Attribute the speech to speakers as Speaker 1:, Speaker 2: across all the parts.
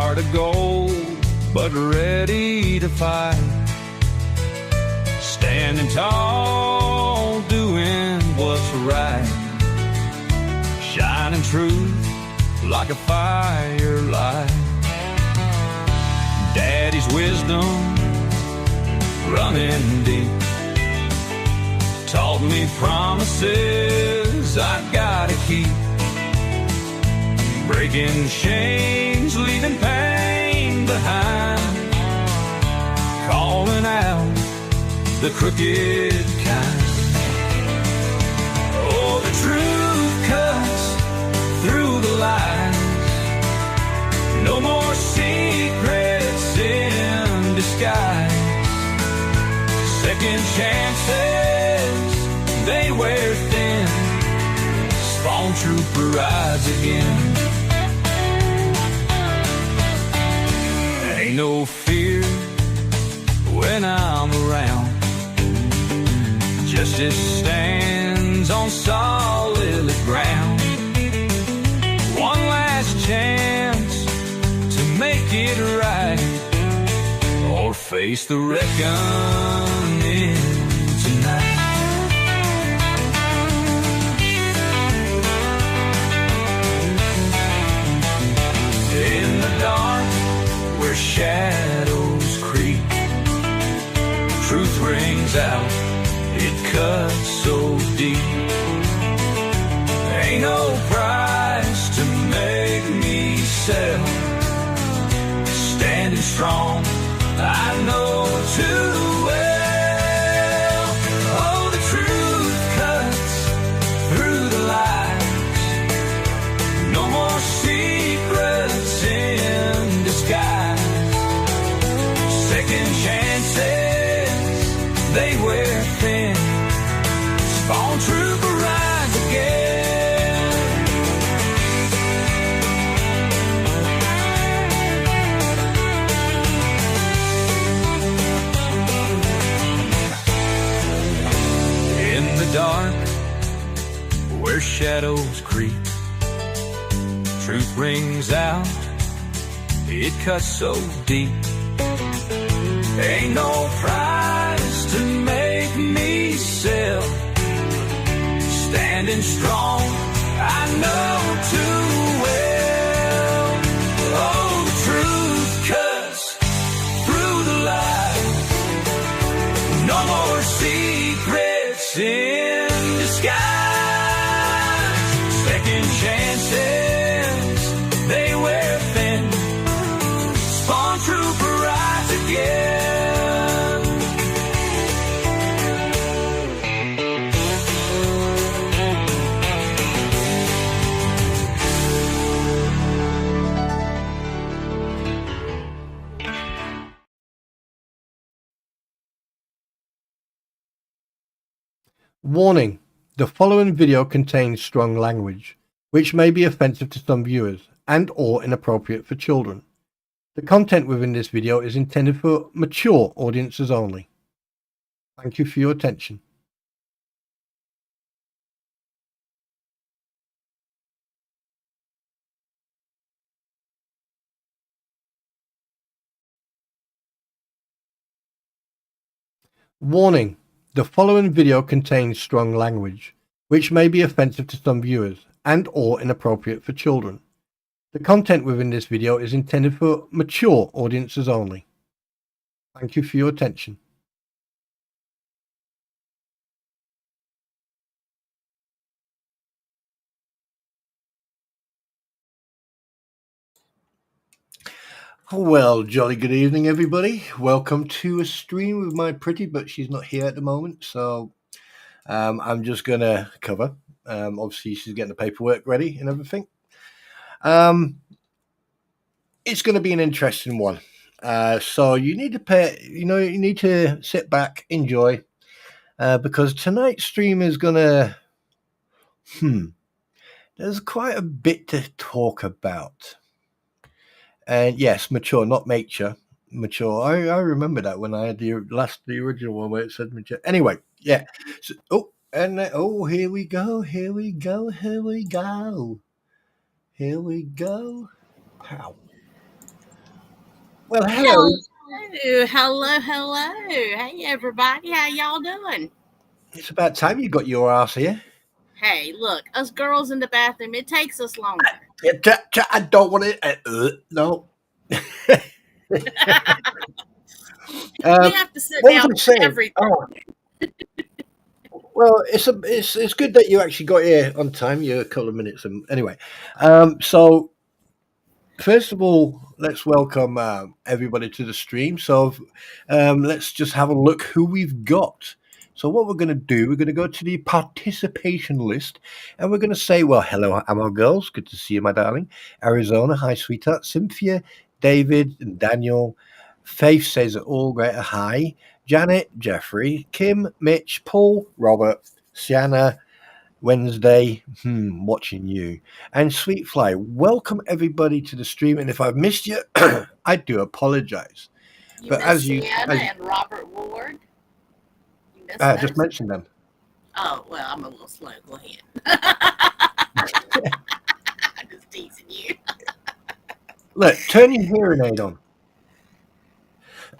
Speaker 1: heart of gold, but ready to fight. Standing tall, doing what's right. Shining truth like a firelight. Daddy's wisdom running deep taught me promises I gotta keep. Breaking chains, leaving pain behind. Calling out the crooked kind. Oh, the truth cuts through the lies. No more secrets in disguise. Second chances, they wear thin. Spawn trooper rides again. Ain't no fear when I'm around. Justice stands on solid ground. One last chance to make it right, or face the reckoning tonight. In the dark where shadows creep, truth rings out, it cuts so deep. Ain't no price to make me sell. Standing strong, I know too well. Oh, the truth cuts through the lies. No more secrets in disguise. Second chances, they wear thin. Spawn trooper rise again. In the dark, where shadows creep, truth rings out, it cuts so deep. Ain't no price to make me sell. Standing strong, I know too well. Oh, the truth cuts through the lies. No more secrets in disguise. Second chances, they wear thin. Spawn trooper rise again.
Speaker 2: Warning: the following video contains strong language, which may be offensive to some viewers and or inappropriate for children. The content within this video is intended for mature audiences only. Thank you for your attention. Warning: the following video contains strong language, which may be offensive to some viewers and or inappropriate for children. The content within this video is intended for mature audiences only. Thank you for your attention. Well, jolly good evening, everybody. Welcome to a stream with my pretty, but she's not here at the moment, so I'm just going to cover. Obviously, she's getting the paperwork ready and everything. It's going to be an interesting one. So you need to you need to sit back, enjoy, because tonight's stream is going to, there's quite a bit to talk about. And yes, mature, not mature. Mature. I remember that when I had the original one where it said mature. Anyway, yeah. So, here we go. Here we go. Here we go. Here we go. Pow. Well, hello.
Speaker 3: Hello. Hey, everybody. How y'all doing?
Speaker 2: It's about time you got your ass here.
Speaker 3: Hey, look, us girls in the bathroom, it takes us longer.
Speaker 2: I don't want it. No.
Speaker 3: We
Speaker 2: um,
Speaker 3: have to sit
Speaker 2: what was
Speaker 3: down
Speaker 2: I
Speaker 3: for
Speaker 2: saying?
Speaker 3: everything.
Speaker 2: Oh, well, it's good that you actually got here on time. You're a couple of minutes. Anyway, so first of all, let's welcome everybody to the stream. So let's just have a look who we've got. So what we're going to do, we're going to go to the participation list, and we're going to say, well, hello, Amo girls. Good to see you, my darling. Arizona, hi, sweetheart. Cynthia, David, and Daniel. Faith says all great hi. Janet, Jeffrey, Kim, Mitch, Paul, Robert, Sienna, Wednesday, watching you. And Sweetfly, welcome everybody to the stream. And if I've missed you, I do apologize.
Speaker 3: You
Speaker 2: But
Speaker 3: miss
Speaker 2: as you,
Speaker 3: Sienna and Robert Ward. You miss
Speaker 2: I just
Speaker 3: those?
Speaker 2: mentioned them.
Speaker 3: Oh, well, I'm a little slow. Go ahead. I'm just teasing you.
Speaker 2: Look, turn your hearing aid on.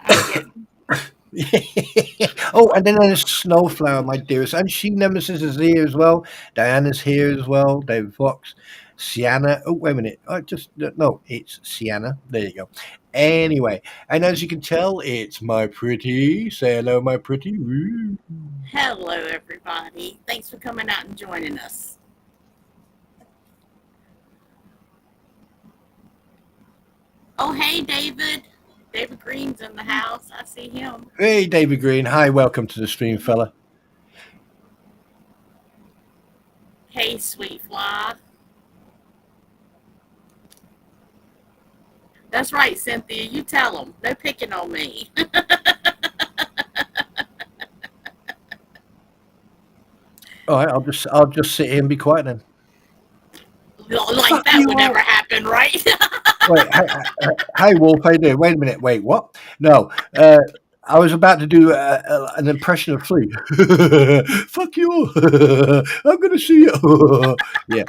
Speaker 3: I get
Speaker 2: Oh, and then there's Snowflower, my dearest. And She Nemesis is here as well. Diana's here as well. David Fox. Sienna. Oh, wait a minute. No, it's Sienna. There you go. Anyway, and as you can tell, it's my pretty. Say hello, my pretty. Woo.
Speaker 3: Hello, everybody. Thanks for coming out and joining us. Oh, hey, David. David Green's in the house. I see him.
Speaker 2: Hey, David Green. Hi, welcome to the stream, fella.
Speaker 3: Hey, sweet fly. That's right, Cynthia. You tell them. They're picking on me.
Speaker 2: All right, I'll just sit here and be quiet then.
Speaker 3: Like
Speaker 2: Fuck
Speaker 3: that
Speaker 2: you
Speaker 3: would
Speaker 2: all.
Speaker 3: never happen, right?
Speaker 2: Wait, hi, Wolf. How you doing? Wait a minute. Wait, what? No, I was about to do an impression of Flea. Fuck you all. I'm gonna see you. Yeah.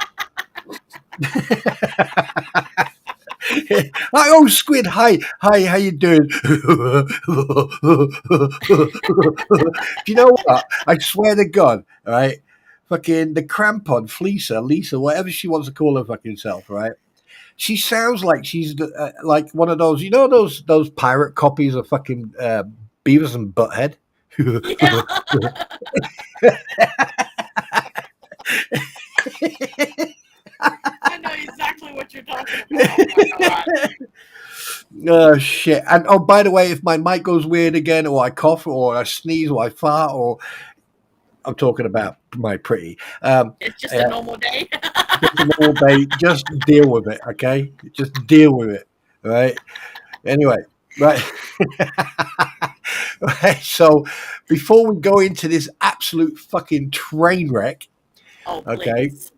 Speaker 2: Hi, oh Squid. Hi, how you doing? Do you know what? I swear to God, all right? Fucking the crampon, Fleeca, Lisa, whatever she wants to call her fucking self, right? She sounds like she's like one of those, you know, those pirate copies of fucking Beavis and Butthead.
Speaker 3: Yeah. I know exactly what you're talking about. Oh my God.
Speaker 2: Oh shit! And oh, by the way, if my mic goes weird again, or I cough, or I sneeze, or I fart, or I'm talking about my pretty.
Speaker 3: It's just a normal day.
Speaker 2: Just a normal day. Just deal with it, okay? Just deal with it, right? Anyway, right. Right. So, before we go into this absolute fucking train wreck,
Speaker 3: Oh,
Speaker 2: okay.
Speaker 3: please.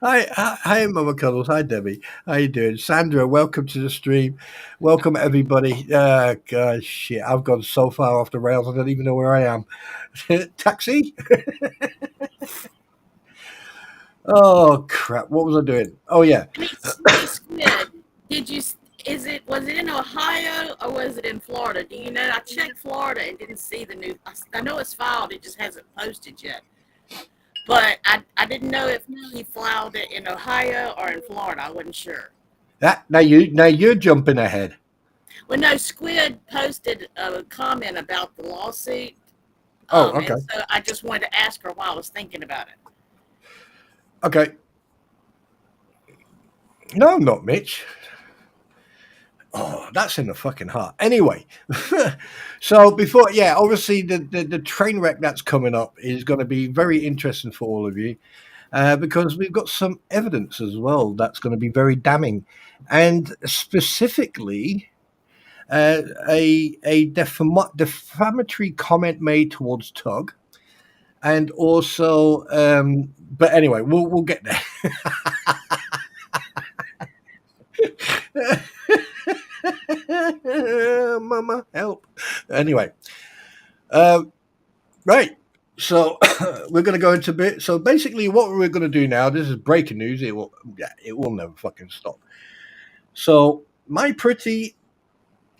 Speaker 2: Hi, Mama Cuddles. Hi, Debbie. How you doing, Sandra? Welcome to the stream. Welcome everybody. God, shit, I've gone so far off the rails. I don't even know where I am. Taxi. Oh crap! What was I doing? Oh yeah.
Speaker 3: Hey, Squid. Did you? Was it in Ohio or was it in Florida? Do you know? I checked Florida and didn't see the new. I know it's filed. It just hasn't posted yet. But I didn't know if he filed it in Ohio or in Florida. I wasn't sure.
Speaker 2: Now you're jumping ahead.
Speaker 3: Well, no, Squid posted a comment about the lawsuit.
Speaker 2: Oh, okay.
Speaker 3: And so I just wanted to ask her while I was thinking about it.
Speaker 2: Okay. No, I'm not, Mitch. Oh, that's in the fucking heart. Anyway, so before, yeah, obviously the train wreck that's coming up is going to be very interesting for all of you because we've got some evidence as well that's going to be very damning, and specifically a defamatory comment made towards Tug, and also, but anyway, we'll get there. Mama, help. Anyway, right. So we're going to go into a bit. So basically, what we're going to do now. This is breaking news. It will never fucking stop. So my pretty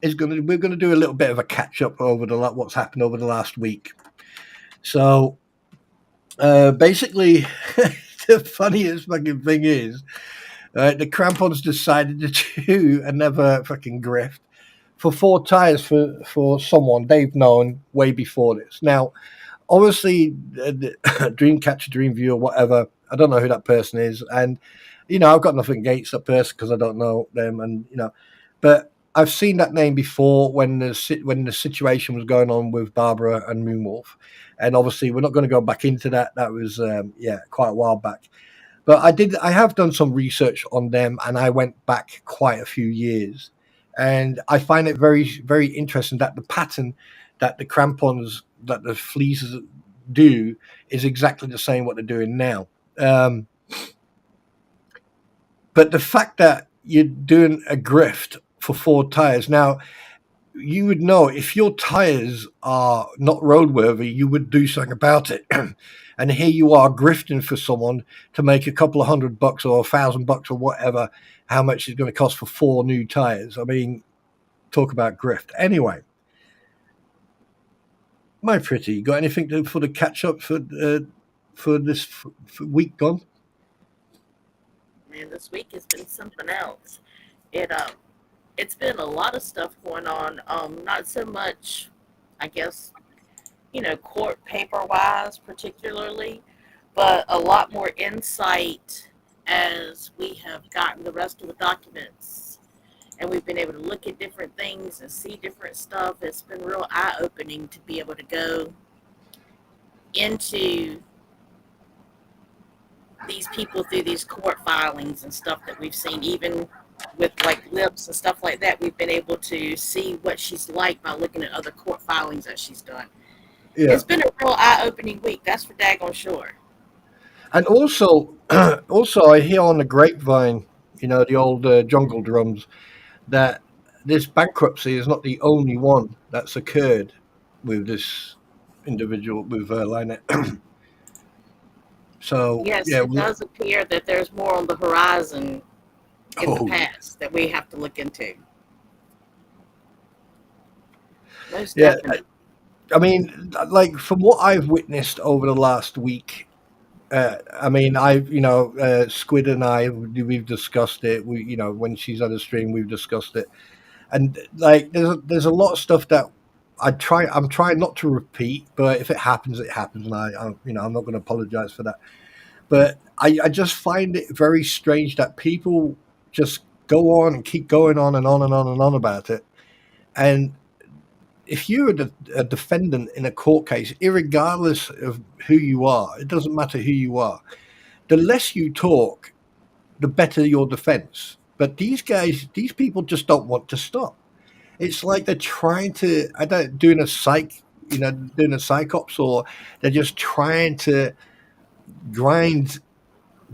Speaker 2: we're gonna do a little bit of a catch up over what's happened over the last week. So basically, the funniest fucking thing is the Crampons decided to do another fucking grift for 4 tires for someone they've known way before this. Now, obviously, Dreamcatcher, Dreamviewer, whatever. I don't know who that person is, and I've got nothing against that person because I don't know them, and but I've seen that name before when the situation was going on with Barbara and Moonwolf, and obviously we're not going to go back into that. That was quite a while back. But I have done some research on them, and I went back quite a few years, and I find it very, very interesting that the pattern that the crampons, that the fleeces do, is exactly the same what they're doing now. But the fact that you're doing a grift for 4 tires now, you would know if your tires are not roadworthy, you would do something about it. And here you are grifting for someone to make a couple of $100 or $1,000 or whatever, how much it's going to cost for 4 new tires. I mean, talk about grift. Anyway, my pretty, you got anything for the catch up for this for week gone?
Speaker 3: Man, this week has been something else. It it's been a lot of stuff going on. Not so much, I guess, court paper wise particularly, but a lot more insight as we have gotten the rest of the documents and we've been able to look at different things and see different stuff. It's been real eye opening to be able to go into these people through these court filings and stuff that we've seen, even with like lips and stuff like that. We've been able to see what she's like by looking at other court filings that she's done.
Speaker 2: Yeah.
Speaker 3: It's been a real eye-opening week, that's for daggone sure.
Speaker 2: And also, I hear on the grapevine, the old jungle drums, that this bankruptcy is not the only one that's occurred with this individual, with Lynette. So,
Speaker 3: Yes,
Speaker 2: yeah.
Speaker 3: it does appear that there's more on the horizon in the past that we have to look into. Most
Speaker 2: Yeah.
Speaker 3: definitely.
Speaker 2: I mean, like, from what I've witnessed over the last week, I mean, Squid and we've discussed it. When she's on the stream, we've discussed it, and like, there's a lot of stuff that I'm trying not to repeat, but if it happens, it happens, and I'm not going to apologize for that. But I just find it very strange that people just go on and keep going on and on and on and on about it, and if you're a defendant in a court case, irregardless of who you are, it doesn't matter who you are, the less you talk, the better your defense. But these people just don't want to stop. It's like they're trying to, doing a doing a psychops, or they're just trying to grind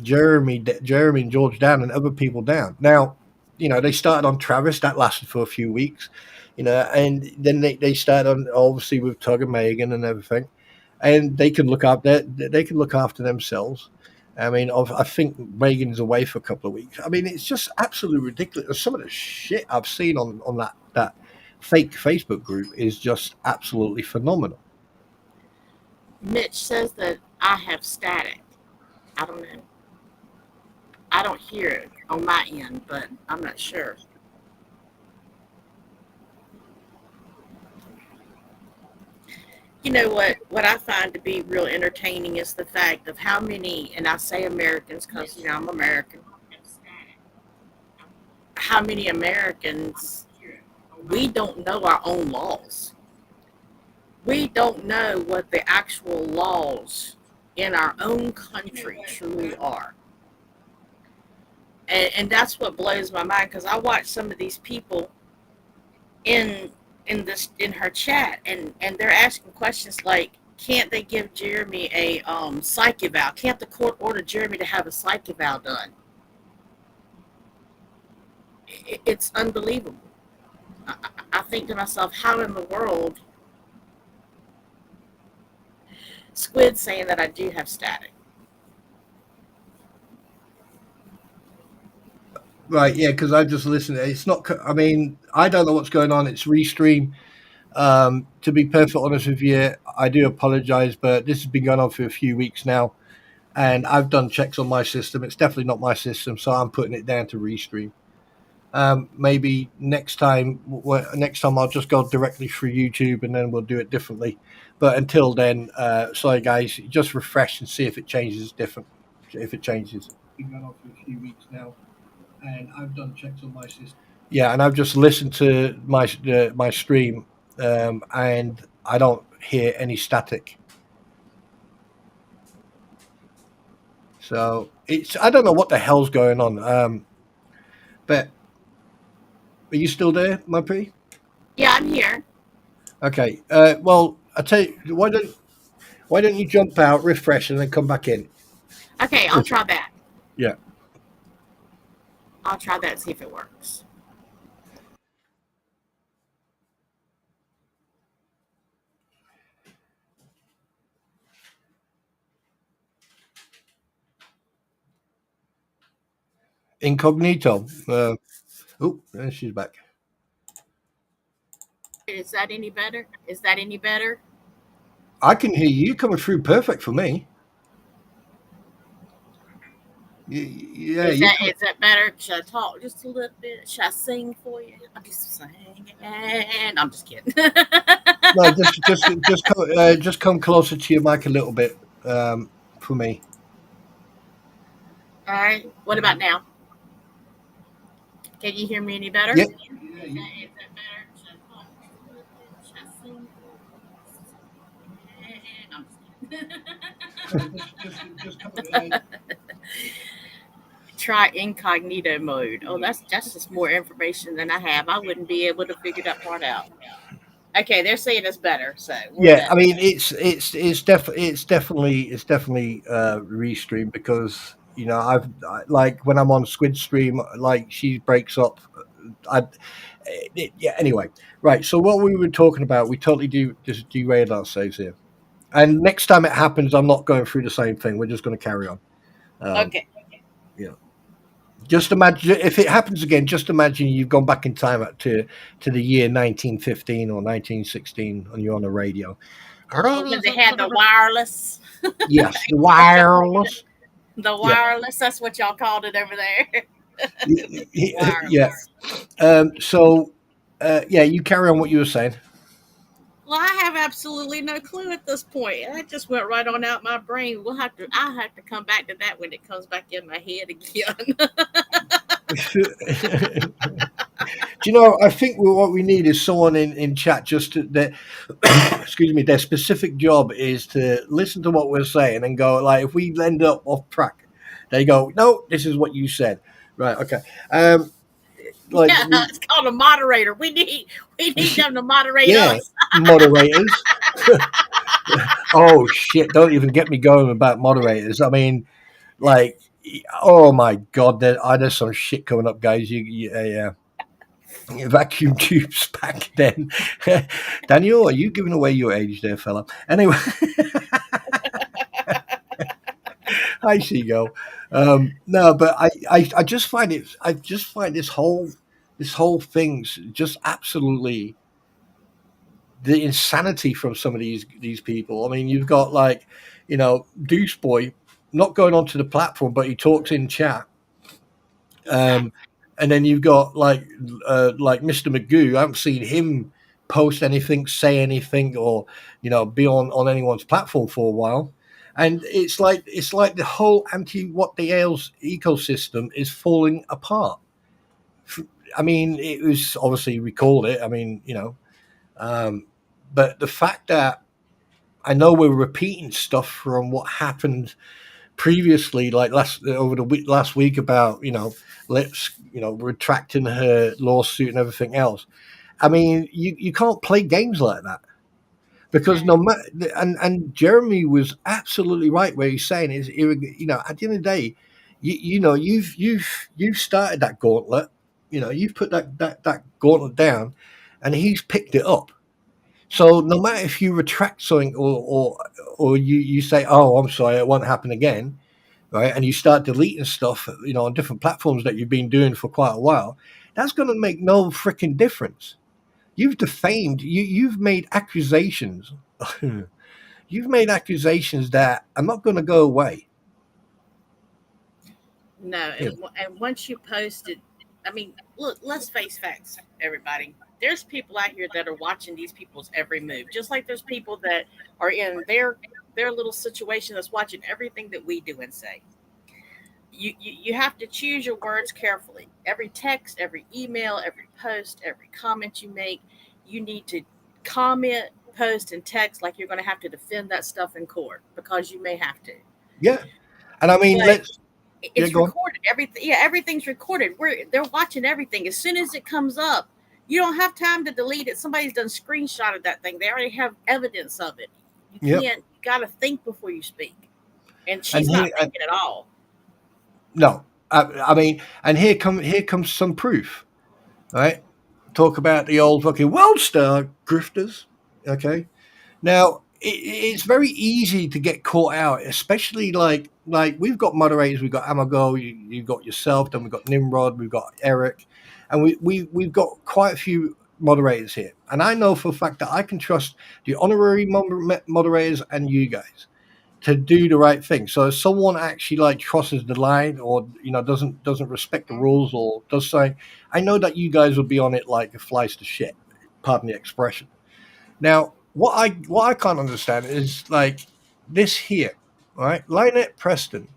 Speaker 2: Jeremy and George down and other people down. Now, they started on Travis, that lasted for a few weeks, and then they started on, obviously, with Tug and Megan and everything, and they can look after themselves. I mean, I think Megan's away for a couple of weeks. I mean, it's just absolutely ridiculous. Some of the shit I've seen on that fake Facebook group is just absolutely phenomenal.
Speaker 3: Mitch says that I have static. I don't know. I don't hear it on my end, but I'm not sure. You know what I find to be real entertaining is the fact of how many, and I say Americans because, I'm American, how many Americans, we don't know our own laws. We don't know what the actual laws in our own country truly are. And that's what blows my mind, because I watch some of these people in her chat, and they're asking questions like, can't they give Jeremy a psych eval? Can't the court order Jeremy to have a psych eval done? It's unbelievable. I think to myself, how in the world? Squid saying that I do have static.
Speaker 2: Right, yeah, because I just listened. It's not. I mean, I don't know what's going on. It's restream. To be perfectly honest with you, I do apologize, but this has been going on for a few weeks now, and I've done checks on my system. It's definitely not my system, so I'm putting it down to restream. Maybe next time I'll just go directly through YouTube, and then we'll do it differently. But until then, sorry guys, just refresh and see if it changes different. If it changes, it's been going on for a few weeks now, and I've done checks on my system. Yeah, and I've just listened to my stream, and I don't hear any static. So it's I don't know what the hell's going on. But are you still there, my P?
Speaker 3: Yeah, I'm here.
Speaker 2: Okay. Well, I tell you, why don't you jump out, refresh, and then come back in?
Speaker 3: Okay, I'll try that.
Speaker 2: Yeah.
Speaker 3: I'll try that and see if it works.
Speaker 2: Incognito. Oh, and she's back.
Speaker 3: Is that any better? Is that any better?
Speaker 2: I can hear you coming through perfect for me. Yeah,
Speaker 3: Is that better? Should I talk just a little bit? Should I sing for you? I'm just singing. I'm just kidding.
Speaker 2: no, just come closer to your mic a little bit for me.
Speaker 3: All right. What about now? Can you hear me any better?
Speaker 2: Yeah.
Speaker 3: Is that better? Should I talk just a little bit? Should I sing for you? I'm just kidding. Try incognito mode. Oh, that's just more information than I have. I wouldn't be able to figure that part out. Okay, they're saying it's better. So
Speaker 2: Yeah, I mean it's definitely restream because like when I'm on Squid Stream, like she breaks up. I yeah. Anyway, right. So what we were talking about, we totally just derailed ourselves here. And next time it happens, I'm not going through the same thing. We're just going to carry on.
Speaker 3: okay.
Speaker 2: You know, just imagine if it happens again. Just imagine you've gone back in time to the year 1915 or 1916, and you're on the radio.
Speaker 3: When they had the wireless.
Speaker 2: Yes, the wireless.
Speaker 3: The
Speaker 2: Yeah,
Speaker 3: wireless. That's what y'all called it over there.
Speaker 2: yeah.
Speaker 3: Wireless.
Speaker 2: So, yeah, you carry on what you were saying.
Speaker 3: Well, I have absolutely no clue at this point. That just went right on out my brain. I'll have to come back to that when it comes back in my head again.
Speaker 2: Do you know? I think what we need is someone in chat just that. Excuse me. Their specific job is to listen to what we're saying and go like, if we end up off track, they go, no, this is what you said. Right. Okay. Like
Speaker 3: Yeah, it's called a moderator. We need them to moderate
Speaker 2: yeah,
Speaker 3: us.
Speaker 2: moderators. Oh shit! Don't even get me going about moderators. I mean, like, oh my god, there's some shit coming up, guys. Yeah. Vacuum tubes back then. Daniel, are you giving away your age there, fella? Anyway, hi, Seagull. No, but I just find this whole thing's just absolutely the insanity from some of these people. I mean, you've got like, Deuce Boy not going onto the platform, but he talks in chat. And then you've got like Mr. Magoo. I haven't seen him post anything, say anything, or be on anyone's platform for a while. And it's like the whole anti what the ales ecosystem is falling apart. I mean, it was obviously we called it. I mean, but the fact that I know we're repeating stuff from what happened previously, like last week about let's retracting her lawsuit and everything else. I mean, you can't play games like that because no matter and Jeremy was absolutely right where he's saying is at the end of the day, you've started that gauntlet, you've put that gauntlet down, and he's picked it up. So no matter if you retract something or you say, oh, I'm sorry, it won't happen again, right, and you start deleting stuff, on different platforms that you've been doing for quite a while, that's going to make no freaking difference. You've defamed, you've made accusations. You've made accusations that are not going to go away.
Speaker 3: No, and once you post it, I mean, look, let's face facts, everybody. There's people out here that are watching these people's every move, just like there's people that are in their little situation that's watching everything that we do and say. You have to choose your words carefully. Every text, every email, every post, every comment you make, you need to comment, post, and text like you're going to have to defend that stuff in court because you may have to.
Speaker 2: Yeah. And I mean,
Speaker 3: But it's
Speaker 2: go on.
Speaker 3: recorded. Everything's recorded. They're watching everything. As soon as it comes up, you don't have time to delete it. Somebody's done screenshot of that thing. They already have evidence of it. You can't. You got to think before you speak. And she's not thinking at all.
Speaker 2: No, I mean, and here comes some proof, right? Talk about the old fucking world star grifters. Okay, now it's very easy to get caught out, especially like we've got moderators, we've got Amago, you've got yourself, then we've got Nimrod, we've got Eric, and we've got quite a few moderators here, and I know for a fact that I can trust the honorary moderators and you guys to do the right thing. So if someone actually like crosses the line or doesn't respect the rules or does something, I know that you guys will be on it like flies to shit. Pardon the expression. Now, what I can't understand is like this here, right? Lynette Preston,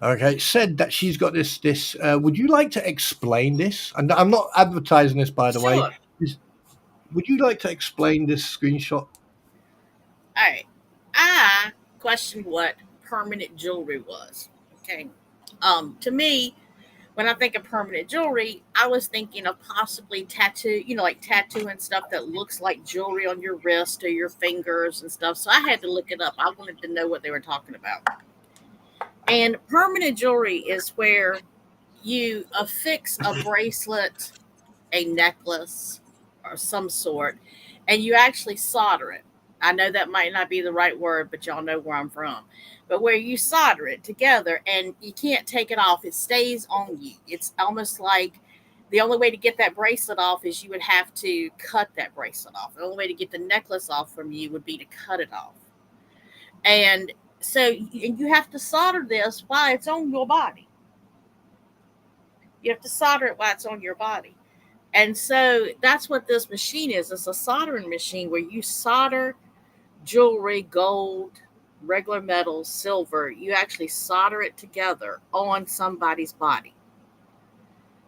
Speaker 2: okay, said that she's got this. Would you like to explain this? And I'm not advertising this, by the way. Would you like to explain this screenshot?
Speaker 3: All right. I questioned what permanent jewelry was. Okay. To me, when I think of permanent jewelry, I was thinking of possibly tattoo, like tattoo and stuff that looks like jewelry on your wrist or your fingers and stuff. So I had to look it up. I wanted to know what they were talking about. And permanent jewelry is where you affix a bracelet, a necklace, or some sort, and you actually solder it. I know that might not be the right word, but y'all know where I'm from. But where you solder it together and you can't take it off, it stays on you. It's almost like the only way to get that bracelet off is you would have to cut that bracelet off. The only way to get the necklace off from you would be to cut it off. And so you have to solder this while it's on your body. You have to solder it while it's on your body. And so that's what this machine is. It's a soldering machine where you solder jewelry, gold, regular metals, silver. You actually solder it together on somebody's body.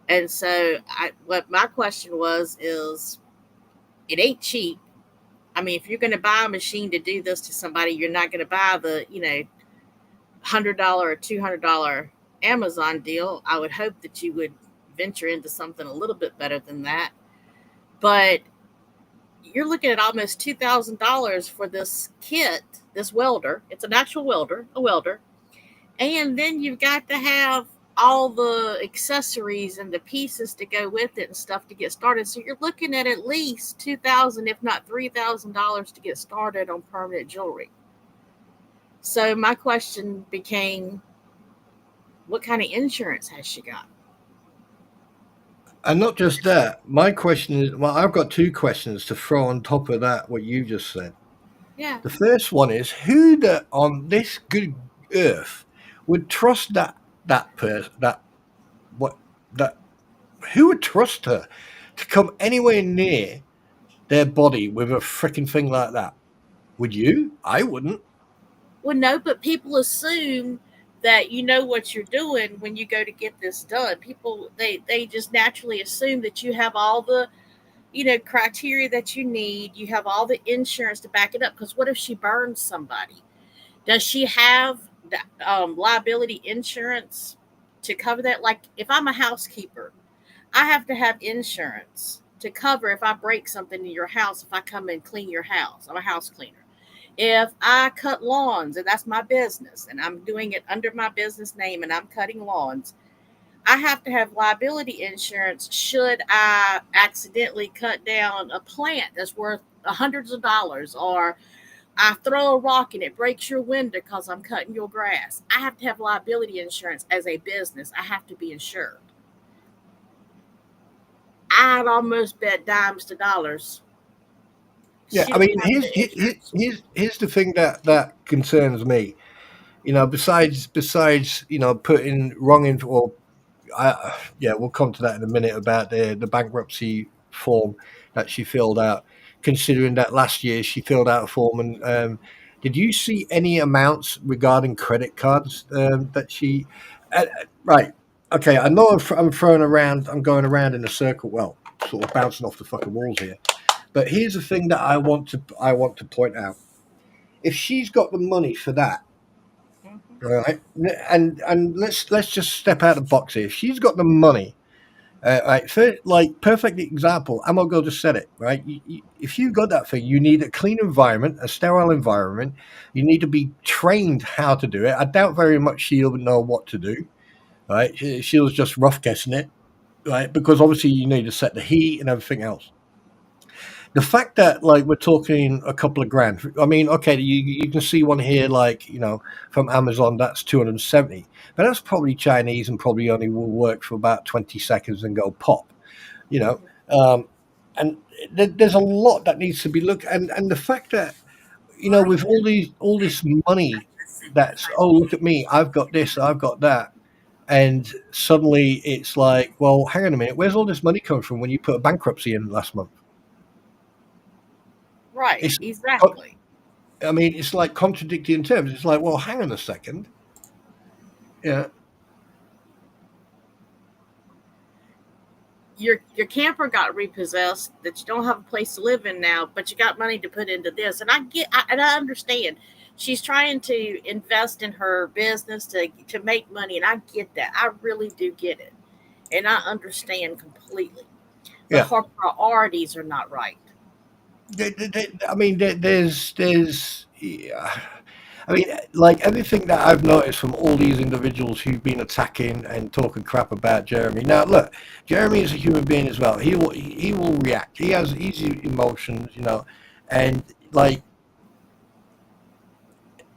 Speaker 3: And so what my question is it ain't cheap. I mean, if you're going to buy a machine to do this to somebody, you're not going to buy the, $100 or $200 Amazon deal. I would hope that you would venture into something a little bit better than that. But you're looking at almost $2,000 for this kit, this welder. It's an actual welder, a welder. And then you've got to have all the accessories and the pieces to go with it and stuff to get started. So you're looking at least $2,000, if not $3,000 to get started on permanent jewelry. So my question became, what kind of insurance has she got?
Speaker 2: And not just that, my question is, well, I've got two questions to throw on top of that, what you just said.
Speaker 3: Yeah.
Speaker 2: The first one is, who on this good earth would trust that person, who would trust her to come anywhere near their body with a freaking thing like that? Would you? I wouldn't.
Speaker 3: Well, no, but people assume that you know what you're doing when you go to get this done. People, they just naturally assume that you have all the, criteria that you need. You have all the insurance to back it up. Because what if she burns somebody? Does she have liability insurance to cover that? Like if I'm a housekeeper, I have to have insurance to cover if I break something in your house, if I come and clean your house. I'm a house cleaner. If I cut lawns and that's my business and I'm doing it under my business name and I'm cutting lawns, I have to have liability insurance should I accidentally cut down a plant that's worth hundreds of dollars, or I throw a rock and it breaks your window because I'm cutting your grass. I have to have liability insurance as a business. I have to be insured. I'd almost bet dimes to dollars.
Speaker 2: Yeah,
Speaker 3: She
Speaker 2: I
Speaker 3: don't
Speaker 2: mean,
Speaker 3: have the insurance.
Speaker 2: here's the thing that concerns me. Besides putting wrong info. Or yeah, we'll come to that in a minute about the bankruptcy form that she filled out. Considering that last year she filled out a form, and did you see any amounts regarding credit cards that she? Right. Okay, I know I'm throwing around. I'm going around in a circle. Well, sort of bouncing off the fucking walls here. But here's the thing that I want to point out. If she's got the money for that,
Speaker 3: Mhm.
Speaker 2: all right, and let's just step out of the box here. If she's got the money, right, for, like perfect example, Amogo just said it, right? If you got that thing, you need a clean environment, a sterile environment. You need to be trained how to do it. I doubt very much she'll know what to do, right? She was just rough guessing it, right? Because obviously you need to set the heat and everything else. The fact that like we're talking a couple of grand, I mean, okay, you can see one here like from Amazon that's 270, but that's probably Chinese and probably only will work for about 20 seconds and go pop, you know.
Speaker 3: Mhm.
Speaker 2: Um, and there's a lot that needs to be looked, and the fact that with all this money, that's, oh, look at me, I've got this, I've got that. And suddenly it's like, well, hang on a minute, where's all this money coming from when you put a bankruptcy in last month?
Speaker 3: Right,
Speaker 2: It's
Speaker 3: exactly.
Speaker 2: I mean, it's like contradicting terms. It's like, well, hang on a second. Yeah.
Speaker 3: Your camper got repossessed that you don't have a place to live in now, but you got money to put into this. And I understand. She's trying to invest in her business to make money, and I get that. I really do get it. And I understand completely. But
Speaker 2: Yeah.
Speaker 3: her priorities are not right.
Speaker 2: I mean, there's, yeah. I mean, like everything that I've noticed from all these individuals who've been attacking and talking crap about Jeremy. Now, look, Jeremy is a human being as well. He will react. He has easy emotions, and like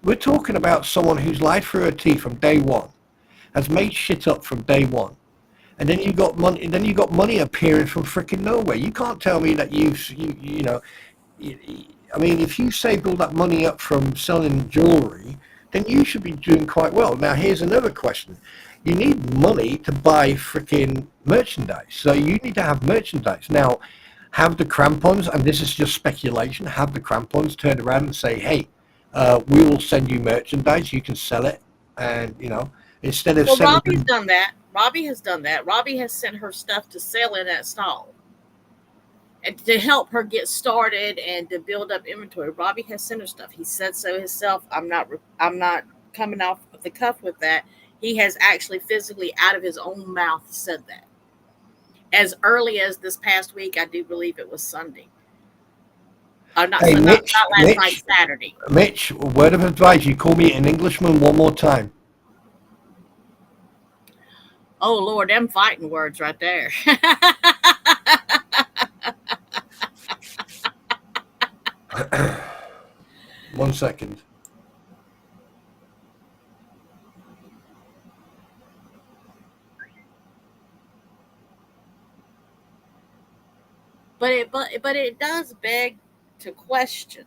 Speaker 2: we're talking about someone who's lied through her teeth from day one, has made shit up from day one. And then you got money. Then you got money appearing from freaking nowhere. You can't tell me that you know. I mean, if you saved all that money up from selling jewelry, then you should be doing quite well. Now, here's another question: you need money to buy freaking merchandise, so you need to have merchandise. Now, have the crampons, and this is just speculation. Have the crampons turned around and say, "Hey, we will send you merchandise. You can sell it," and instead of
Speaker 3: Well,
Speaker 2: sending
Speaker 3: Robbie's
Speaker 2: them.
Speaker 3: done that. Robbie has done that. Robbie has sent her stuff to sell in that stall and to help her get started and to build up inventory. Robbie has sent her stuff. He said so himself. I'm not coming off of the cuff with that. He has actually physically out of his own mouth said that. As early as this past week, I do believe it was Sunday. Not
Speaker 2: Hey,
Speaker 3: so
Speaker 2: Mitch,
Speaker 3: not last night,
Speaker 2: Mitch,
Speaker 3: Saturday.
Speaker 2: Mitch. Word of advice: you call me an Englishman one more time.
Speaker 3: Oh Lord, them fighting words right there.
Speaker 2: 1 second.
Speaker 3: But it does beg to question.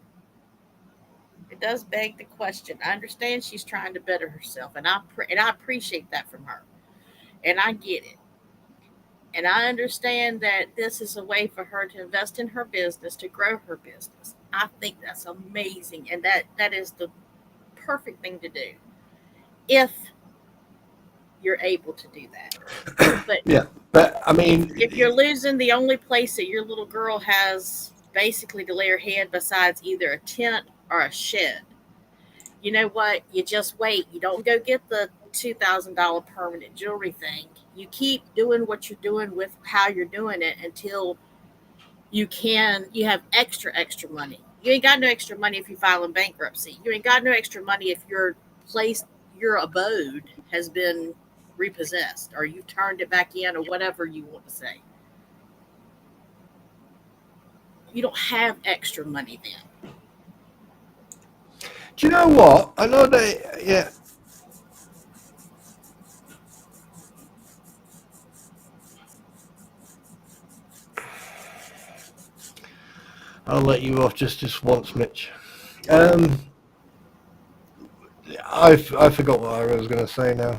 Speaker 3: It does beg the question. I understand she's trying to better herself, and I appreciate that from her, and I get it, and I understand that this is a way for her to invest in her business to grow her business. I think that's amazing, and that is the perfect thing to do if you're able to do that. But
Speaker 2: Yeah, but I
Speaker 3: if you're
Speaker 2: mean,
Speaker 3: losing the only place that your little girl has basically to lay her head besides either a tent or a shed, you know what? You just wait. You don't go get the $2,000 permanent jewelry thing. You keep doing what you're doing with how you're doing it until you have extra money. You ain't got no extra money if you file in bankruptcy. You ain't got no extra money if place your abode has been repossessed or you've turned it back in or whatever you want to say. You don't have extra money then.
Speaker 2: Do you know what? I know that, yeah. I'll let you off just once, Mitch. I forgot what I was going to say now.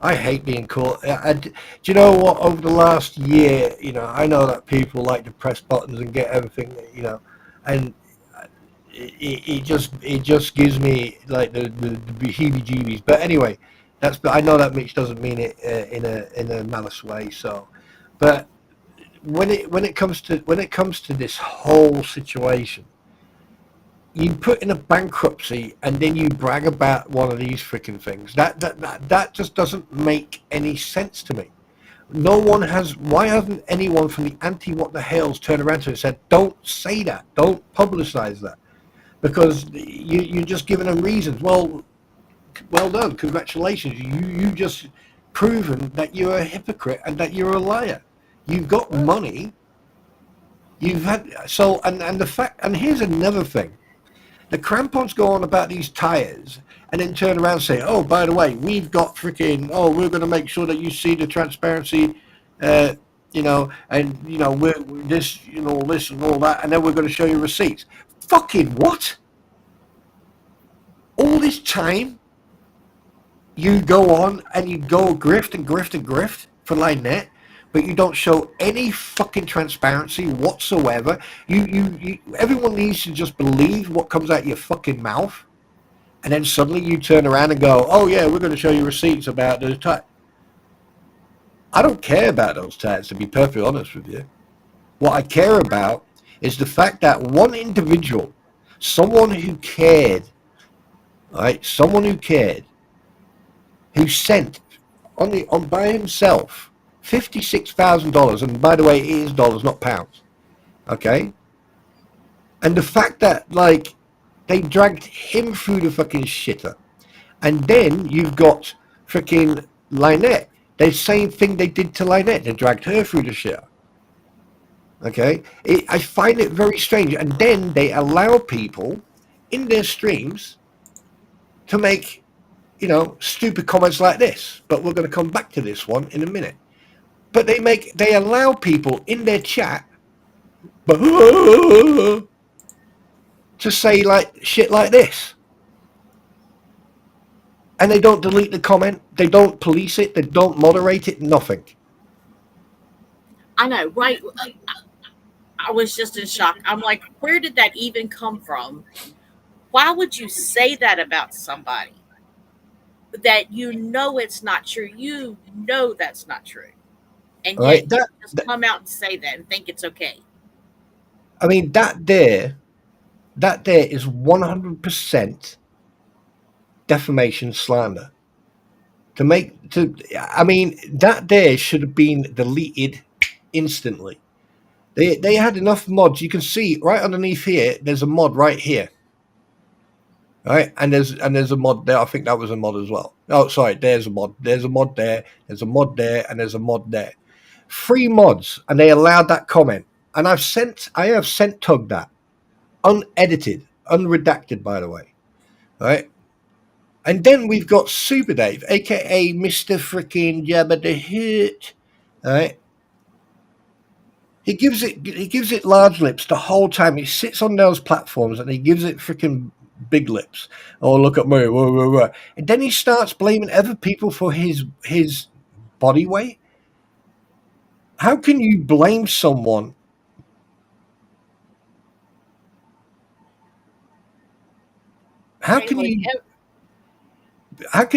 Speaker 2: I hate being caught. Do you know what? Over the last year, I know that people like to press buttons and get everything, and it just gives me like the heebie-jeebies. But anyway, I know that Mitch doesn't mean it in a malice way. So, but when it comes to this whole situation, you put in a bankruptcy and then you brag about one of these freaking things. That just doesn't make any sense to me. No one has. Why hasn't anyone from the anti what the hells turned around to it and said, "Don't say that. Don't publicize that," because you're just giving them reasons. Well done. Congratulations. You just proven that you're a hypocrite and that you're a liar. You've got money. You've had and the fact. And here's another thing. The crampons go on about these tires and then turn around and say, oh, by the way, we've got freaking, we're going to make sure that you see the transparency, and, we're this, this and all that, and then we're going to show you receipts. Fucking what? All this time, you go on and you go grift and grift and grift for Lynette, but you don't show any fucking transparency whatsoever. Everyone needs to just believe what comes out of your fucking mouth, and then suddenly you turn around and go, oh yeah, we're going to show you receipts about those tires. I don't care about those tires, to be perfectly honest with you. What I care about is the fact that one individual, someone who cared, right, who sent on by himself $56,000, and by the way, it is dollars, not pounds. Okay, and the fact that like they dragged him through the fucking shitter, and then you've got freaking Lynette. The same thing they did to Lynette. They dragged her through the shitter. Okay, I find it very strange, and then they allow people in their streams to make, stupid comments like this. But we're going to come back to this one in a minute. But they allow people in their chat to say like shit like this. And they don't delete the comment, they don't police it, they don't moderate it, nothing.
Speaker 3: I know, right? I was just in shock. I'm like, where did that even come from? Why would you say that about somebody? That it's not true. You know that's not true. And yet you just come out and say that and think it's okay.
Speaker 2: I mean, that there is 100% defamation, slander. That there should have been deleted instantly. They had enough mods. You can see right underneath here, there's a mod right here. Right, and there's a mod there. I think that was a mod as well. Oh, sorry, there's a mod. There's a mod there. There's a mod there, and there's a mod there. 3 mods, and they allowed that comment. And I have sent Tug that, unedited, unredacted, by the way. Right, and then we've got Super Dave, aka Mr. Freaking Jabba the Hutt. Right, he gives it large lips the whole time. He sits on those platforms and he gives it freaking big lips. Oh, look at me. Whoa, whoa, whoa. And then he starts blaming other people for his body weight. How can you blame someone? How can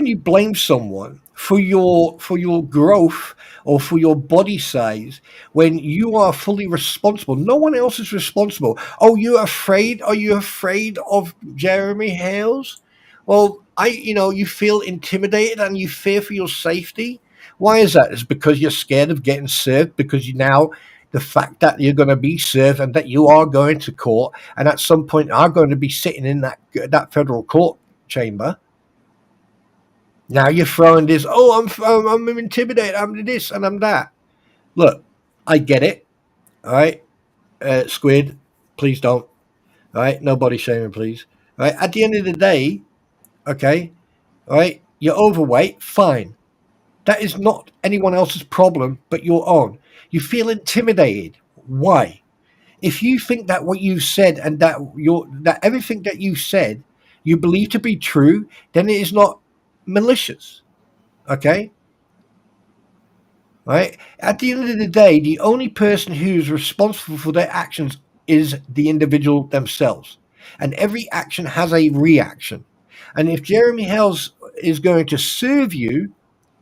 Speaker 2: you blame someone for your growth or for your body size when you are fully responsible? No one else is responsible. Oh, you're afraid? Are you afraid of Jeremy Hales? Well, you feel intimidated and you fear for your safety. Why is that? It's because you're scared of getting served, because the fact that you're going to be served and that you are going to court and at some point are going to be sitting in that federal court chamber. Now you're throwing this, I'm intimidated, I'm this and I'm that. Look, I get it. All right. Squid, please don't. All right. No body shaming, please. All right? At the end of the day, okay, right? You're overweight, fine. That is not anyone else's problem but your own. You feel intimidated. Why? If you think that what you said and that everything that you said you believe to be true, then it is not malicious. Okay? Right? At the end of the day, the only person who's responsible for their actions is the individual themselves. And every action has a reaction. And if Jeremy Hells is going to serve you,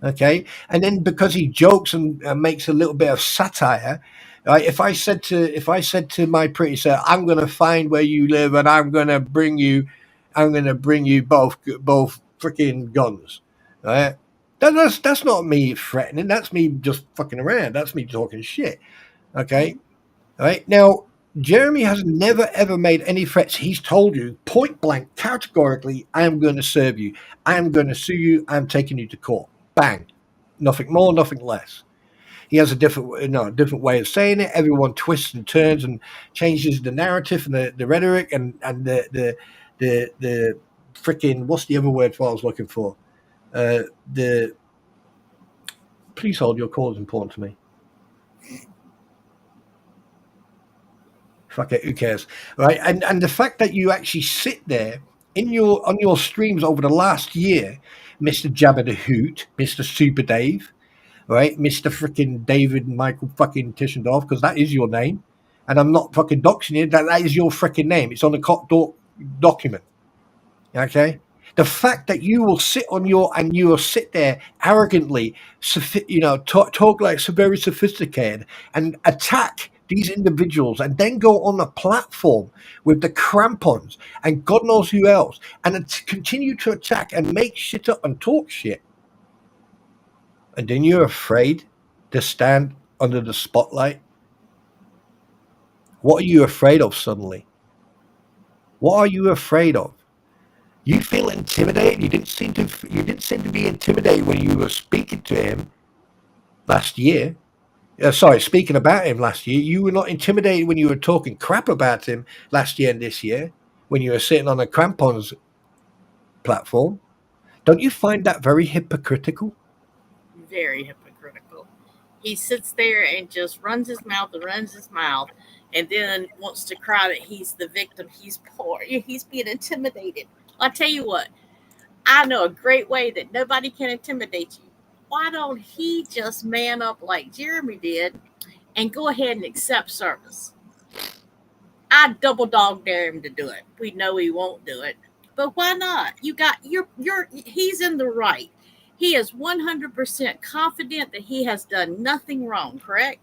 Speaker 2: okay, and then because he jokes and makes a little bit of satire, right? If I said to my pretty sir, I'm going to find where you live and I'm going to bring you both freaking guns, right? That's not me threatening. That's me just fucking around. That's me talking shit. Okay, all right. Now, Jeremy has never ever made any threats. He's told you point blank, categorically, I am going to serve you. I am going to sue you. I'm taking you to court. Bang. Nothing more, nothing less. He has a different way of saying it. Everyone twists and turns and changes the narrative and the rhetoric and the freaking, what's the other word for I was looking for? The Please hold, your call is important to me. Fuck it, who cares, right? And the fact that you actually sit there on your streams over the last year, Mister Jabba the Hoot, Mister Super Dave, right, Mister Freaking David Michael fucking Tischendorf, because that is your name, and I'm not fucking doxing you. That is your freaking name. It's on the document. Okay. The fact that you will you will sit there arrogantly, talk like so very sophisticated and attack these individuals and then go on a platform with the crampons and God knows who else and continue to attack and make shit up and talk shit. And then you're afraid to stand under the spotlight. What are you afraid of suddenly? What are you afraid of? You feel intimidated. You didn't seem to be intimidated when you were speaking to him last year. Speaking about him last year. You were not intimidated when you were talking crap about him last year and this year when you were sitting on a crampons platform. Don't you find that very hypocritical?
Speaker 3: Very hypocritical. He sits there and just runs his mouth and runs his mouth, and then wants to cry that he's the victim. He's poor. He's being intimidated. I tell you what, I know a great way that nobody can intimidate you. Why don't he just man up like Jeremy did and go ahead and accept service? I double dog dare him to do it. We know he won't do it, but why not? He's in the right. He is 100% confident that he has done nothing wrong, correct?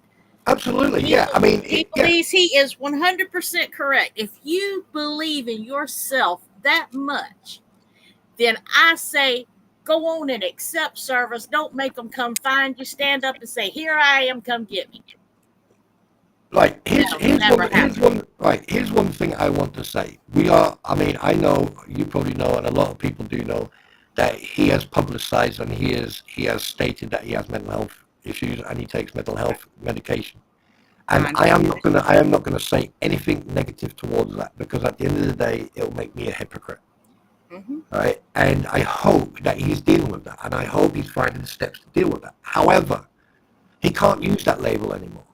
Speaker 2: Absolutely,
Speaker 3: He,
Speaker 2: yeah. I mean,
Speaker 3: he
Speaker 2: yeah,
Speaker 3: believes he is 100% correct. If you believe in yourself that much, then I say go on and accept service. Don't make them come find you. Stand up and say, "Here I am. Come get me."
Speaker 2: like
Speaker 3: That'll never happen.
Speaker 2: here's one thing I want to say. We are. I mean, I know you probably know, and a lot of people do know that he has publicized and he has stated that he has mental health issues and he takes mental health medication. And
Speaker 3: I know.
Speaker 2: I am not gonna say anything negative towards that because at the end of the day, it'll make me a hypocrite.
Speaker 3: Hmm.
Speaker 2: Right? And I hope that he's dealing with that, and I hope he's finding the steps to deal with that. However, he can't use that label anymore.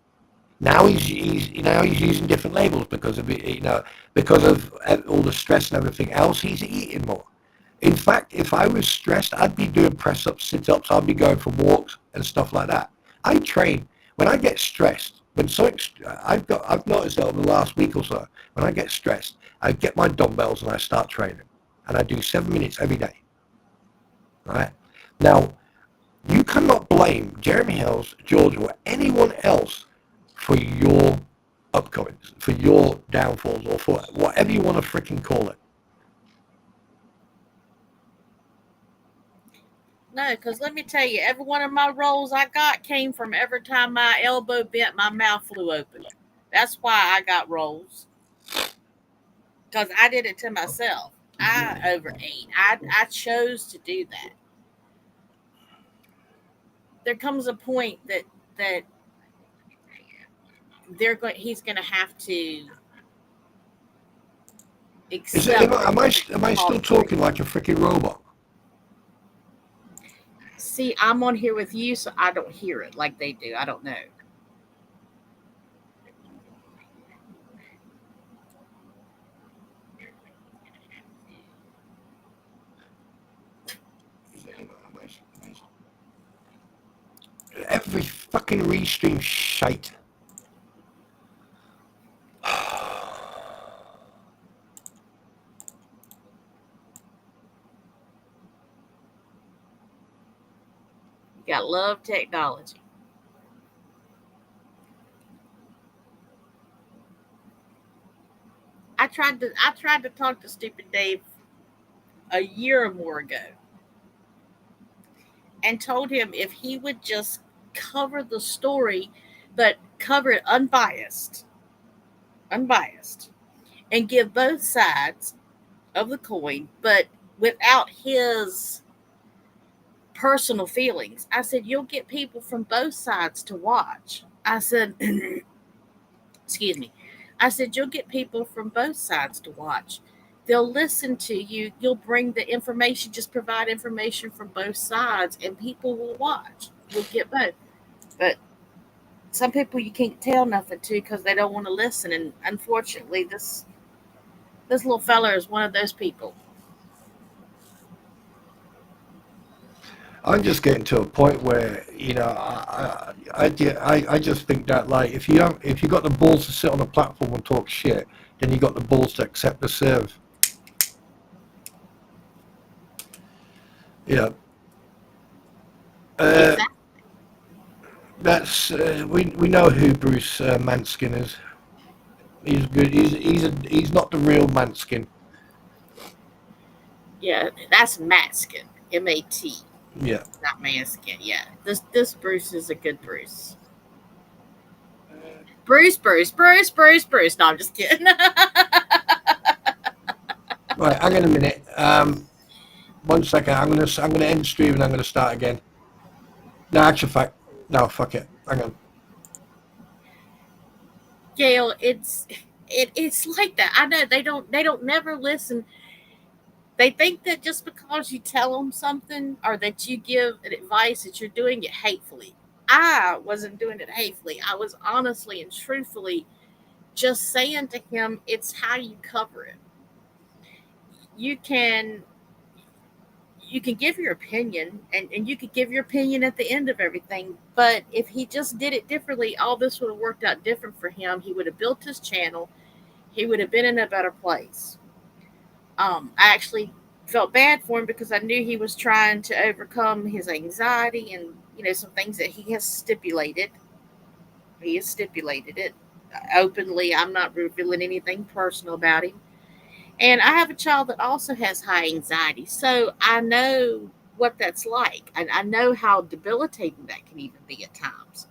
Speaker 2: Now he's using different labels because of it, because of all the stress and everything else. He's eating more. In fact, if I was stressed, I'd be doing press ups, sit ups. I'd be going for walks and stuff like that. I train when I get stressed. When something I've noticed that over the last week or so. When I get stressed, I get my dumbbells and I start training, and I do 7 minutes every day. All right. Now, you cannot blame Jeremy Hills, George, or anyone else for your upcomings, for your downfalls, or for whatever you want to freaking call it.
Speaker 3: No, because let me tell you, every one of my rolls I got came from every time my elbow bent, my mouth flew open. That's why I got rolls. Because I did it to myself. I overate. I chose to do that. There comes a point that he's going to have to
Speaker 2: Am I still talking like a freaking robot?
Speaker 3: See, I'm on here with you, so I don't hear it like they do. I don't know.
Speaker 2: Every fucking restream shite.
Speaker 3: You got love technology. I tried to talk to stupid Dave a year or more ago and told him if he would just cover the story, but cover it unbiased, and give both sides of the coin, but without his personal feelings. I said, you'll get people from both sides to watch. I said, excuse me. I said, you'll get people from both sides to watch. They'll listen to you. You'll bring the information, just provide information from both sides, and people will watch. We'll get both. But some people you can't tell nothing to because they don't want to listen. And unfortunately, this little fella is one of those people.
Speaker 2: I'm just getting to a point where, you know, I just think that, like, if you got the balls to sit on a platform and talk shit, then you got the balls to accept the serve. Yeah.
Speaker 3: Exactly.
Speaker 2: That's we know who Bruce Manskin is. He's good. He's not the real Manskin.
Speaker 3: Yeah, that's Matskin. M-A-T.
Speaker 2: Yeah.
Speaker 3: Not Manskin. Yeah. This Bruce is a good Bruce. Bruce. No, I'm just kidding.
Speaker 2: Right, hang on a minute. 1 second. I'm gonna end the stream and I'm gonna start again. No, actual fact. No, fuck it. Hang on.
Speaker 3: Gail, it's like that. I know they don't never listen. They think that just because you tell them something or that you give an advice that you're doing it hatefully. I wasn't doing it hatefully. I was honestly and truthfully just saying to him, it's how you cover it. You can give your opinion and you could give your opinion at the end of everything. But if he just did it differently, all this would have worked out different for him. He would have built his channel. He would have been in a better place. I actually felt bad for him because I knew he was trying to overcome his anxiety and, some things that he has stipulated. He has stipulated it openly. I'm not revealing anything personal about him. And I have a child that also has high anxiety. So I know what that's like. And I know how debilitating that can even be at times.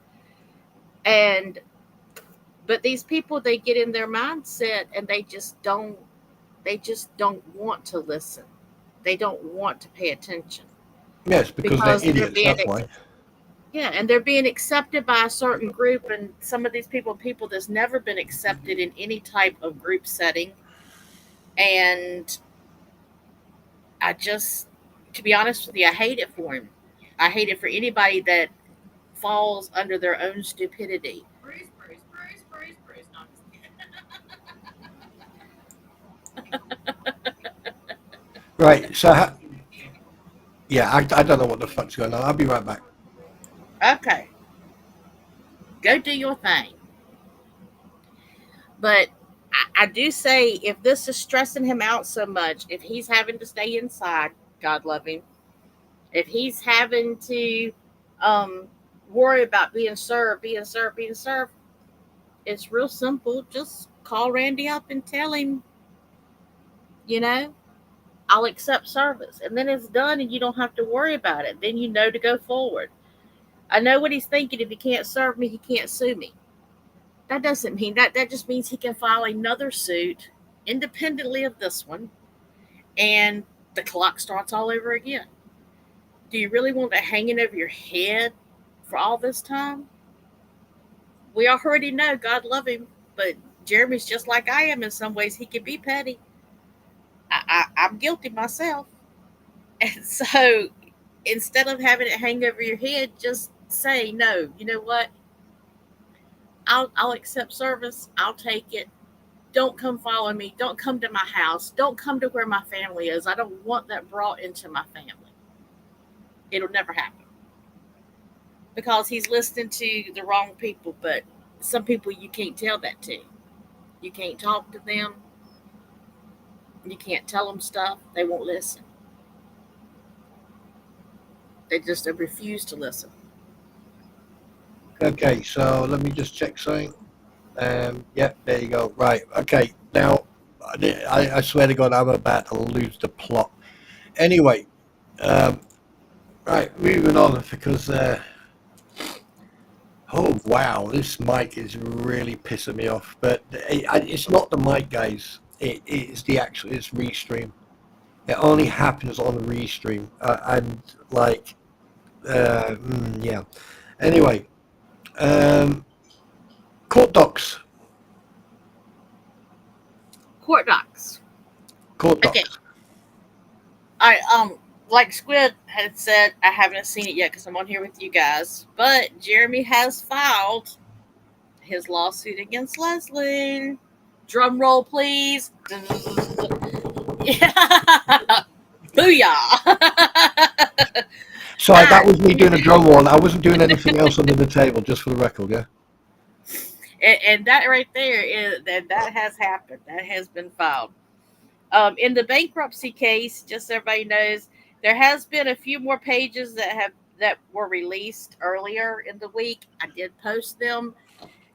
Speaker 3: But these people, they get in their mindset and they just don't want to listen. They don't want to pay attention.
Speaker 2: Yes, because they're idiots, that's why.
Speaker 3: Yeah, and they're being accepted by a certain group, and some of these people that's never been accepted in any type of group setting. And to be honest with you, I hate it for him. I hate it for anybody that falls under their own stupidity. Bruce. No, I'm just kidding.
Speaker 2: Right, so yeah, I don't know what the fuck's going on. I'll be right back.
Speaker 3: Okay. Go do your thing. But I do say, if this is stressing him out so much, if he's having to stay inside, God love him. If he's having to worry about being served, it's real simple. Just call Randy up and tell him, I'll accept service. And then it's done and you don't have to worry about it. Then you know to go forward. I know what he's thinking. If he can't serve me, he can't sue me. That doesn't mean that. That just means he can file another suit independently of this one, and the clock starts all over again. Do you really want that hanging over your head for all this time? We already know, God love him, but Jeremy's just like I am in some ways. He can be petty. I'm guilty myself. And so instead of having it hang over your head, just say, no, you know what? I'll accept service. I'll take it. Don't come follow me. Don't come to my house. Don't come to where my family is. I don't want that brought into my family. It'll never happen because he's listening to the wrong people. But some people you can't tell that to. You can't talk to them. You can't tell them stuff. They won't listen. They refuse to listen.
Speaker 2: Okay, so let me just check something. Yeah, there you go. Right. Okay. Now, I swear to God, I'm about to lose the plot. Anyway, right, moving on because. Oh wow, this mic is really pissing me off. But it's not the mic, guys. It's it's Restream. It only happens on Restream, and like, yeah. Anyway, um, court docs.
Speaker 3: Court docs.
Speaker 2: Court docs.
Speaker 3: Okay. Like Squid had said, I haven't seen it yet because I'm on here with you guys. But Jeremy has filed his lawsuit against Leslie. Drum roll, please. Yeah. Booyah.
Speaker 2: Sorry, that was me doing a drum roll. I wasn't doing anything else under the table, just for the record, yeah?
Speaker 3: And that right there is that has happened. That has been filed. In the bankruptcy case, just so everybody knows, there has been a few more pages that were released earlier in the week. I did post them,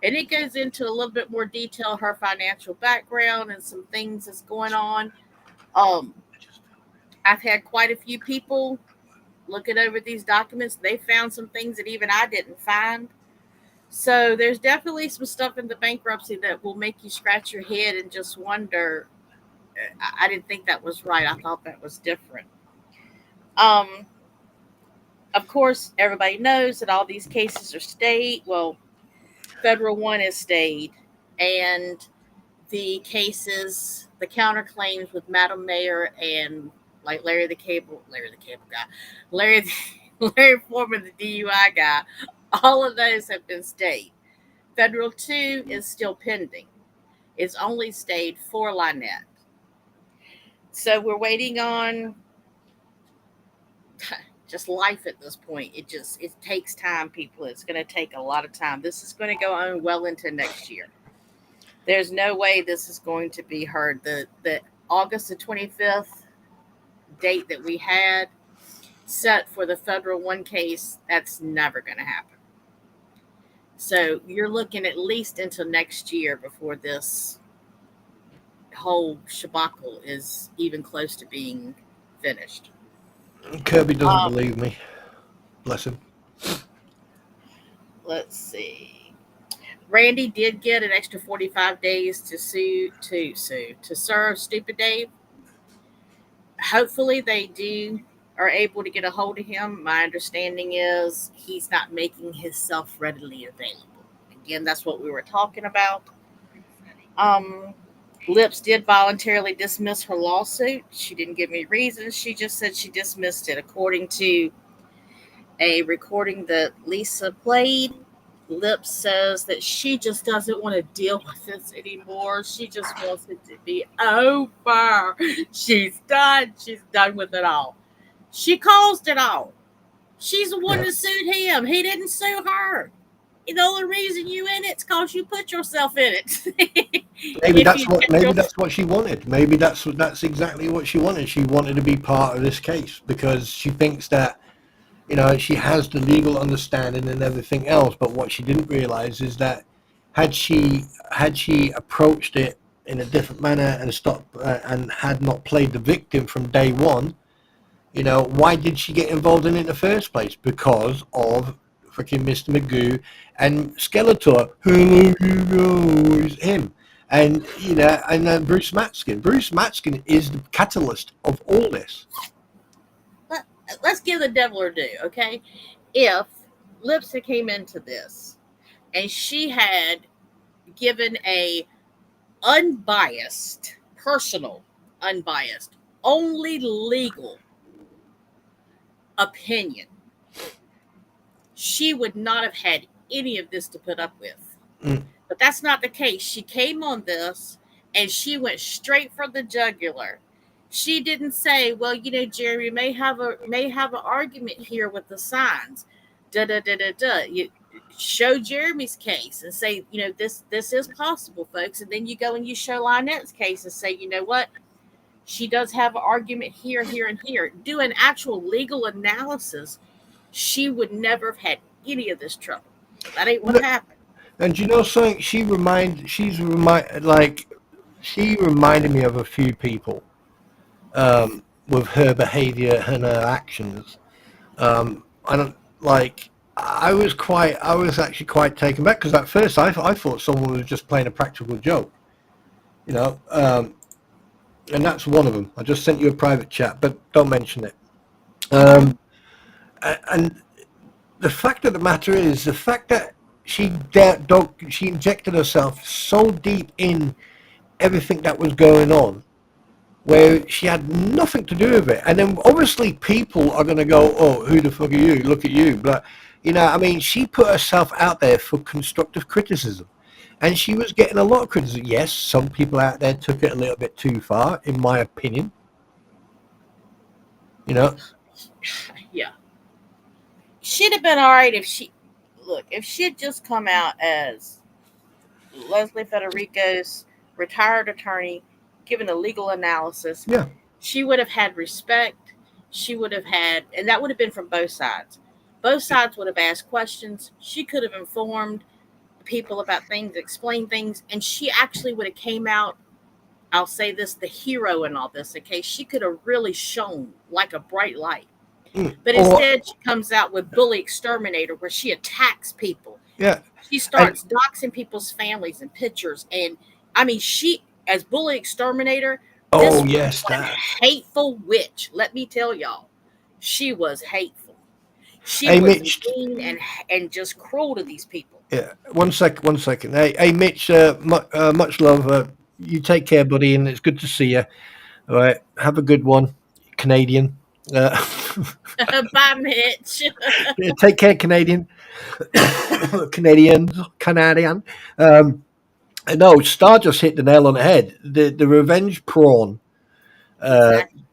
Speaker 3: and it goes into a little bit more detail, her financial background and some things that's going on. I've had quite a few people looking over these documents. They found some things that even I didn't find. So there's definitely some stuff in the bankruptcy that will make you scratch your head and just wonder. I didn't think that was right. I thought that was different. Of course, everybody knows that all these cases are stayed. Well, federal one is stayed, and the cases, the counterclaims with Madam Mayor and like Larry the Cable guy, Larry Foreman, the DUI guy, all of those have been stayed. Federal 2 is still pending. It's only stayed for Lynette. So we're waiting on just life at this point. It takes time, people. It's going to take a lot of time. This is going to go on well into next year. There's no way this is going to be heard. The August the 25th date that we had set for the federal one case, that's never going to happen. So you're looking at least until next year before this whole shabacle is even close to being finished.
Speaker 2: Kirby doesn't believe me. Bless him.
Speaker 3: Let's see. Randy did get an extra 45 days to serve Stupid Dave. Hopefully they are able to get a hold of him. My understanding is he's not making himself readily available. Again, that's what we were talking about. Lips did voluntarily dismiss her lawsuit. She didn't give me reasons. She just said she dismissed it. According to a recording that Lisa played, Lips says that she just doesn't want to deal with this anymore. She just wants it to be over. She's done. She's done with it all. She caused it all. She's the one that sued him. He didn't sue her. The only reason you in it's because you put yourself in it.
Speaker 2: Maybe that's what she wanted. Maybe that's exactly what she wanted. She wanted to be part of this case because she thinks that, she has the legal understanding and everything else. But what she didn't realize is that had she approached it in a different manner and had not played the victim from day one, why did she get involved in it in the first place? Because of freaking Mr. Magoo and Skeletor, who is him, and and Bruce Matskin. Bruce Matskin is the catalyst of all this.
Speaker 3: Let's give the devil her due, okay? If Lipsa came into this and she had given a unbiased, personal, unbiased, only legal opinion, she would not have had any of this to put up with.
Speaker 2: Mm.
Speaker 3: But that's not the case. She came on this and she went straight for the jugular. She didn't say, "Well, Jeremy may have an argument here with the signs." Da da da da da. You show Jeremy's case and say, this is possible, folks, and then you go and you show Lynette's case and say, you know what, she does have an argument here, here, and here. Do an actual legal analysis. She would never have had any of this trouble. That ain't what happened.
Speaker 2: And you know something? She reminded me of a few people with her behavior and her actions. I don't like. I was actually quite taken back because at first I thought someone was just playing a practical joke, and that's one of them. I just sent you a private chat, but don't mention it. And the fact of the matter is, the fact that she injected herself so deep in everything that was going on, where she had nothing to do with it. And then obviously people are going to go, "Oh, who the fuck are you? Look at you." But, she put herself out there for constructive criticism. And she was getting a lot of criticism. Yes, some people out there took it a little bit too far, in my opinion.
Speaker 3: Yeah. She'd have been all right if she'd just come out as Leslie Federico's retired attorney, given a legal analysis.
Speaker 2: Yeah.
Speaker 3: She would have had respect. She would have had, and that would have been from both sides. Both sides would have asked questions. She could have informed people about things, explained things, and she actually would have came out, I'll say this, the hero in all this. Okay, she could have really shone like a bright light. But instead, she comes out with Bully Exterminator, where she attacks people.
Speaker 2: Yeah.
Speaker 3: She starts doxing people's families and pictures. And she, as Bully Exterminator,
Speaker 2: yes,
Speaker 3: was a hateful witch. Let me tell y'all, she was hateful. She was mean and just cruel to these people.
Speaker 2: Yeah. One second. Hey, Mitch. Much love. You take care, buddy, and it's good to see you. All right. Have a good one, Canadian.
Speaker 3: Bye, Mitch.
Speaker 2: Take care, Canadian. Canadian. No, Star just hit the nail on the head. The revenge porn,
Speaker 3: Exactly.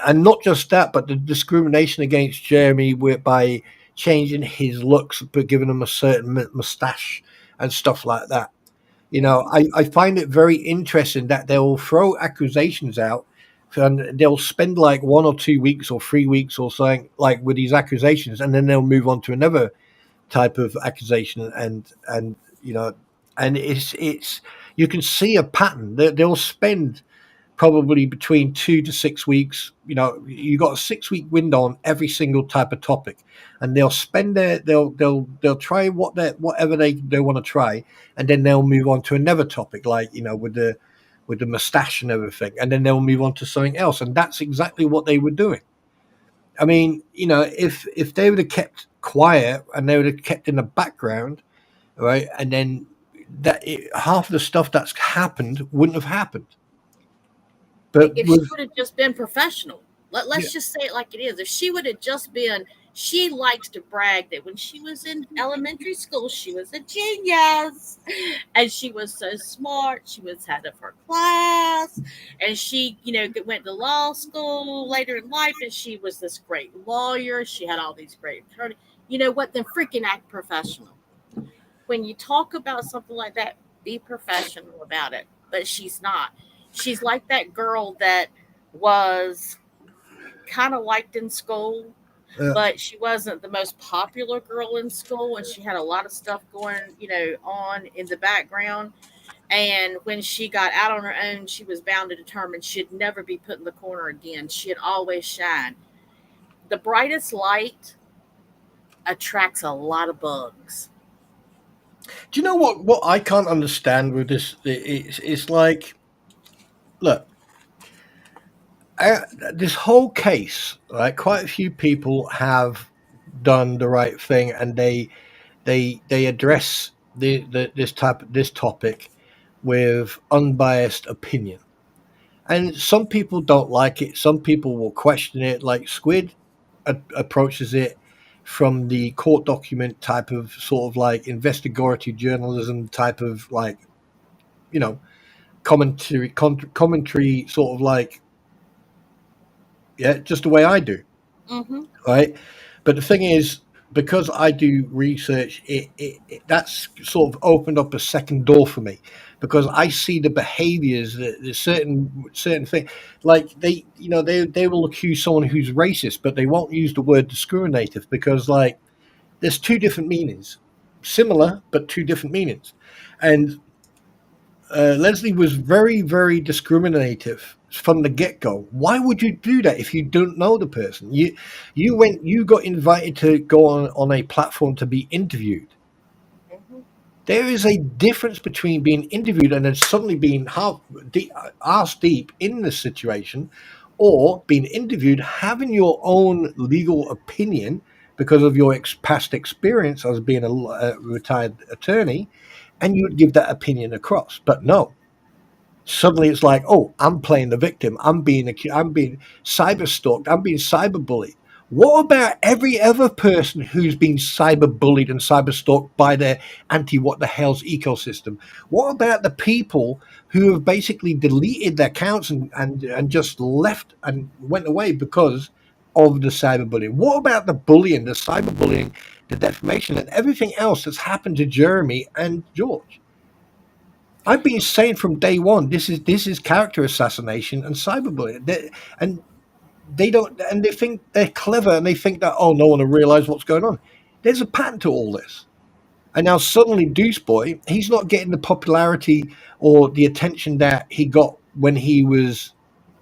Speaker 2: And not just that, but the discrimination against Jeremy by changing his looks, but giving him a certain mustache and stuff like that. I find it very interesting that they'll throw accusations out, and they'll spend like 1 or 2 weeks or 3 weeks or something like with these accusations, and then they'll move on to another type of accusation, and it's you can see a pattern. They'll spend probably between 2 to 6 weeks. You got a 6-week window on every single type of topic, and they'll spend they'll try whatever they want to try, and then they'll move on to another topic, like with the mustache and everything, and then they'll move on to something else, and that's exactly what they were doing. If they would have kept quiet and they would have kept in the background, right, and then half of the stuff that's happened wouldn't have happened. But
Speaker 3: if she would have just been professional, let's just say it like it is. If she would have just been, she likes to brag that when she was in elementary school, she was a genius, and she was so smart. She was head of her class, and she, went to law school later in life, and she was this great lawyer. She had all these great attorneys. You know what? Then freaking act professional. When you talk about something like that, be professional about it. But she's not. She's like that girl that was kind of liked in school, but she wasn't the most popular girl in school, and she had a lot of stuff going, on in the background. And when she got out on her own, she was bound and determined she'd never be put in the corner again. She'd always shine. The brightest light attracts a lot of bugs.
Speaker 2: Do you know what I can't understand with this? It's like, look, this whole case, right? Quite a few people have done the right thing, and they address this topic with unbiased opinion. And some people don't like it. Some people will question it. Like Squid approaches it from the court document type of sort of like investigatory journalism type of like, you know, commentary sort of like, yeah, just the way I do.
Speaker 3: Mm-hmm.
Speaker 2: Right. But the thing is, because I do research, that's sort of opened up a second door for me because I see the behaviors, the certain thing, like they will accuse someone who's racist, but they won't use the word discriminative because like there's two different meanings, similar but two different meanings, and Leslie was very, very discriminative from the get go. Why would you do that if you don't know the person? You got invited to go on a platform to be interviewed.
Speaker 3: Mm-hmm.
Speaker 2: There is a difference between being interviewed and then suddenly being ass deep in the situation, or being interviewed, having your own legal opinion because of your past experience as being a retired attorney, and you would give that opinion across. But no, suddenly it's like, oh, I'm playing the victim. I'm being cyber stalked. I'm being cyber bullied. What about every other person who's been cyber bullied and cyber stalked by their anti what the hell's ecosystem? What about the people who have basically deleted their accounts and just left and went away because of the cyberbullying? What about the bullying, the cyberbullying, the defamation, and everything else that's happened to Jeremy and George? I've been saying from day one, this is character assassination and cyberbullying. And they don't, and they think they're clever, and they think that no one will realize what's going on. There's a pattern to all this. And now suddenly, Deuce Boy, he's not getting the popularity or the attention that he got when he was,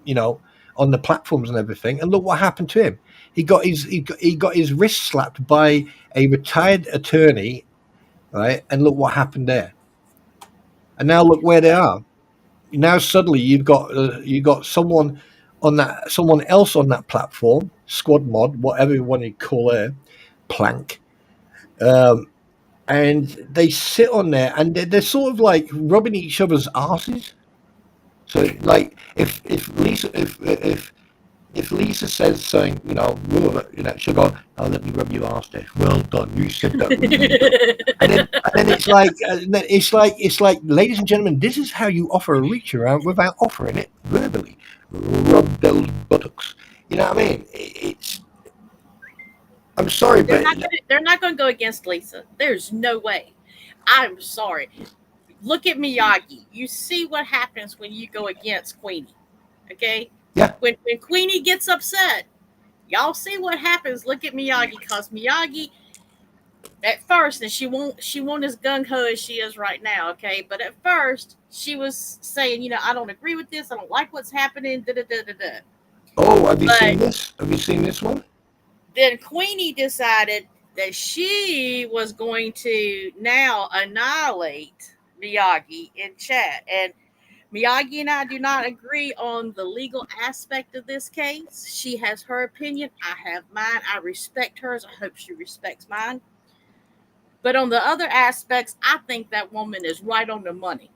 Speaker 2: you know, on the platforms and everything. And look what happened to him. He got his wrist slapped by a retired attorney, right? And look what happened there. And now look where they are. Now suddenly you've got someone else on that platform, squad mod, whatever you want to call it, plank, um, and they sit on there and they're sort of like rubbing each other's asses. So like if Lisa says something, she'll go, "Oh, let me rub your ass there. Well done. You said that really well." And then it's like, ladies and gentlemen, this is how you offer a reach around without offering it verbally. Rub those buttocks. You know what I mean? It's. I'm sorry,
Speaker 3: They're
Speaker 2: but
Speaker 3: not gonna. They're not going to go against Lisa. There's no way. I'm sorry. Look at Miyagi. You see what happens when you go against Queenie. Okay.
Speaker 2: yeah,
Speaker 3: When Queenie gets upset, y'all see what happens. Look at Miyagi, cause Miyagi at first, and she won't as gung ho as she is right now. Okay, but at first she was saying, I don't agree with this. I don't like what's happening. Da da da da da.
Speaker 2: oh, have you
Speaker 3: But
Speaker 2: seen this? Have you seen this one?
Speaker 3: then Queenie decided that she was going to now annihilate Miyagi in chat. And Miyagi and I do not agree on the legal aspect of this case. She has her opinion. I have mine. I respect hers. I hope she respects mine. But on the other aspects, I think that woman is right on the money.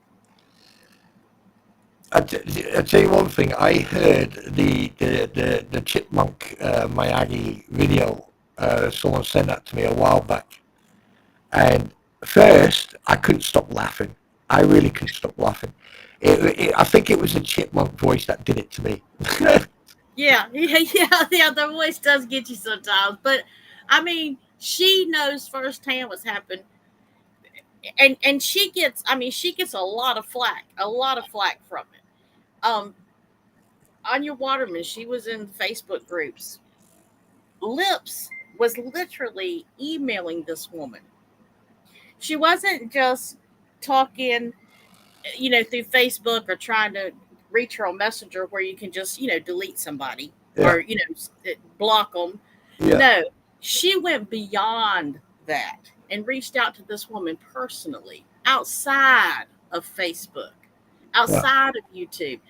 Speaker 2: I tell you one thing. I heard the chipmunk Miyagi video. Someone sent that to me a while back, and first I couldn't stop laughing. I really couldn't stop laughing. I think it was the chipmunk voice that did it to me.
Speaker 3: Yeah, yeah. The voice does get you sometimes, but I mean, she knows firsthand what's happened, and she gets. I mean, she gets a lot of flack from it. Anya Waterman, she was in Facebook groups. Lips was literally emailing this woman. She wasn't just talking, through Facebook or trying to reach her on Messenger where you can just, delete somebody
Speaker 2: Yeah,
Speaker 3: or, block them.
Speaker 2: yeah,
Speaker 3: No, she went beyond that and reached out to this woman personally outside of Facebook,
Speaker 2: yeah.
Speaker 3: outside of YouTube.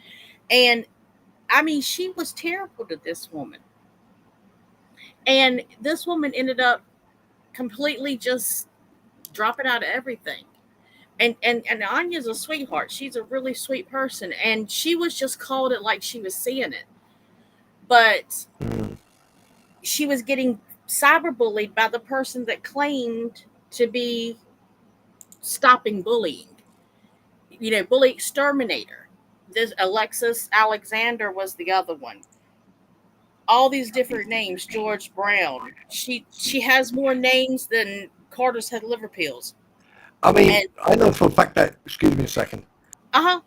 Speaker 3: And I mean, she was terrible to this woman. And this woman ended up completely just dropping out of everything. And Anya's a sweetheart. She's a really sweet person, and she was just called it like she was seeing it. But she was getting cyberbullied by the person that claimed to be stopping bullying. Bully exterminator. This Alexis Alexander was the other one. All these different names. George Brown. She has more names than Carter's had liver pills.
Speaker 2: I mean,
Speaker 3: And
Speaker 2: I know for a fact that. Excuse me a second.
Speaker 3: uh-huh.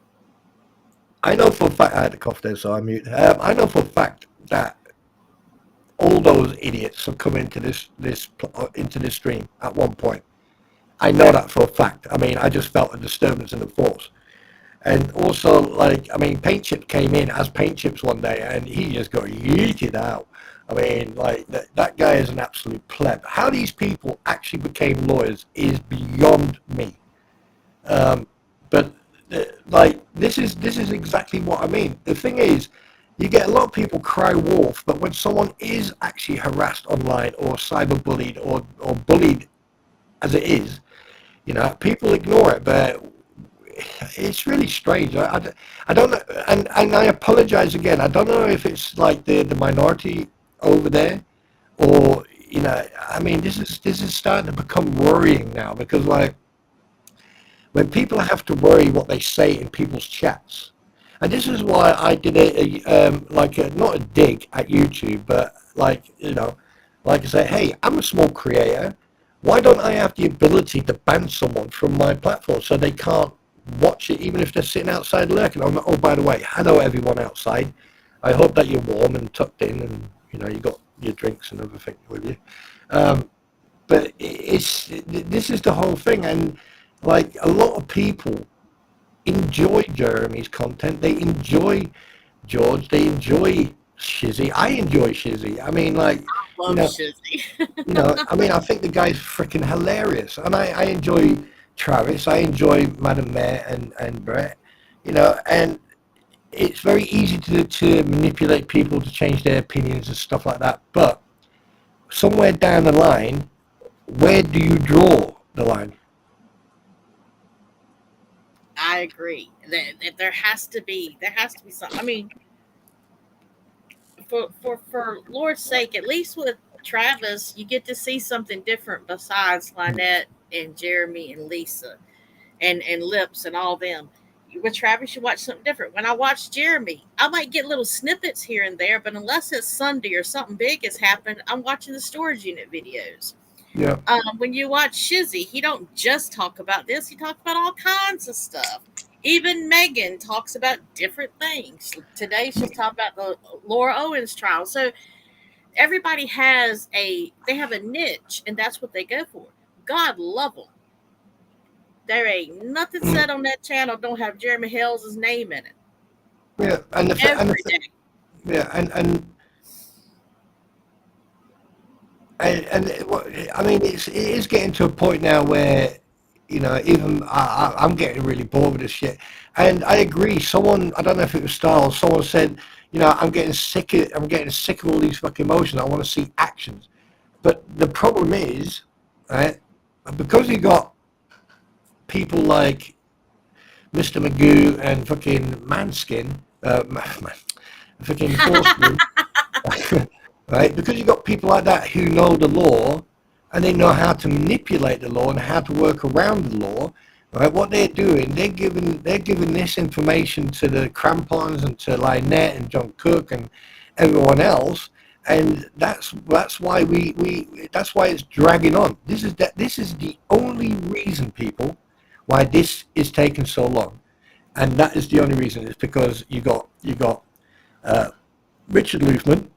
Speaker 2: I know for a fact. I had a cough there, so I mute. I know for a fact that all those idiots have come into this stream at one point. I know that for a fact. I mean, I just felt a disturbance in the force. And also, like, I mean, Paint Chip came in as Paint Chips one day, and he just got yeeted out. I mean, like, that guy is an absolute pleb. How these people actually became lawyers is beyond me. But like, this is exactly what I mean. The thing is, you get a lot of people cry wolf, but when someone is actually harassed online or cyberbullied or bullied as it is, people ignore it. But it's really strange. I don't know, and I apologize again. I don't know if it's like the minority over there, or I mean, this is starting to become worrying now, because like, when people have to worry what they say in people's chats, and this is why I did not a dig at YouTube, but like I say, hey, I'm a small creator. Why don't I have the ability to ban someone from my platform so they can't watch it, even if they're sitting outside lurking? Oh, by the way, hello everyone outside. I hope that you're warm and tucked in, and you got your drinks and everything with you. But this is the whole thing, and like, a lot of people enjoy Jeremy's content. They enjoy George. They enjoy Shizzy. I enjoy Shizzy. I mean, like,
Speaker 3: Love Shizzy.
Speaker 2: I mean, I think the guy's freaking hilarious, and I enjoy Travis. I enjoy Madam Mayor and Brett. And it's very easy to manipulate people to change their opinions and stuff like that. But somewhere down the line, where do you draw the line?
Speaker 3: I agree. There has to be something. I mean, for Lord's sake, at least with Travis, you get to see something different besides Lynette and Jeremy and Lisa and Lips and all them. With Travis, you watch something different. When I watch Jeremy, I might get little snippets here and there, but unless it's Sunday or something big has happened, I'm watching the storage unit videos.
Speaker 2: Yeah.
Speaker 3: When you watch Shizzy, he don't just talk about this; he talks about all kinds of stuff. Even Megan talks about different things. Today, she's talking about the Laura Owens trial. So everybody they have a niche, and that's what they go for. God love them. There ain't nothing said on that channel don't have Jeremy Hales' name in it.
Speaker 2: Yeah, and
Speaker 3: Every day.
Speaker 2: Yeah, and I mean, it is getting to a point now where even I'm getting really bored with this shit. And I agree. Someone, I don't know if it was Styles, someone said, I'm getting sick of all these fucking emotions. I want to see actions. But the problem is, right, because you got people like Mr. Magoo and fucking Manskin, fucking Horseman, right? Because you got people like that who know the law, and they know how to manipulate the law and how to work around the law. Right? What they're doing, they're giving this information to the Crampons and to Lynette and John Cook and everyone else, and that's why that's why it's dragging on. This is the only reason, people, why this is taking so long, and that is the only reason. It's because you got Richard Lufman,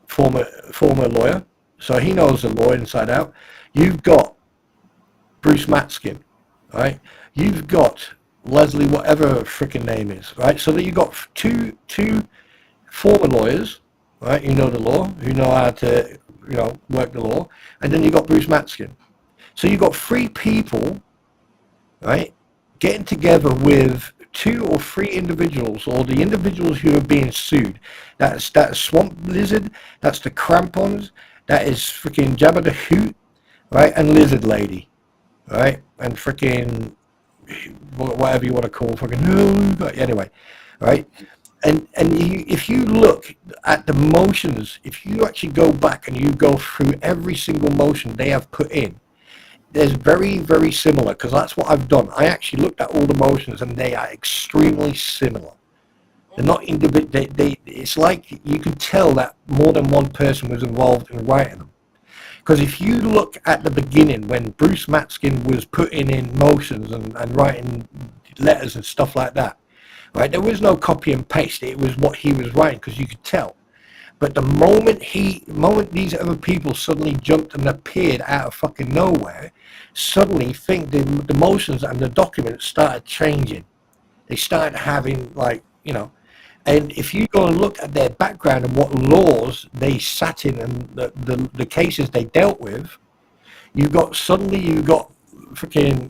Speaker 2: former lawyer, so he knows the law inside out. You've got Bruce Matskin, right? You've got Leslie, whatever her freaking name is, right? So that you've got two former lawyers, right? You know the law, who know how to work the law, and then you've got Bruce Matskin. So you've got three people, right, getting together with two or three individuals, or the individuals who are being sued. That's Swamp Lizard, that's the Crampons, that is freaking Jabba the Hoot, right, and Lizard Lady, right, and freaking whatever you want to call fucking anyway, right? And if you look at the motions, if you actually go back and you go through every single motion they have put in, there's very, very similar, because that's what I've done. I actually looked at all the motions and they are extremely similar. They're not individual. It's like you can tell that more than one person was involved in writing them. Because if you look at the beginning, when Bruce Matskin was putting in motions and writing letters and stuff like that, right, there was no copy and paste. It was what he was writing, because you could tell. But the moment these other people suddenly jumped and appeared out of fucking nowhere, suddenly the motions and the documents started changing. They started having, like, you know, and if you go and look at their background and what laws they sat in and the cases they dealt with, you got freaking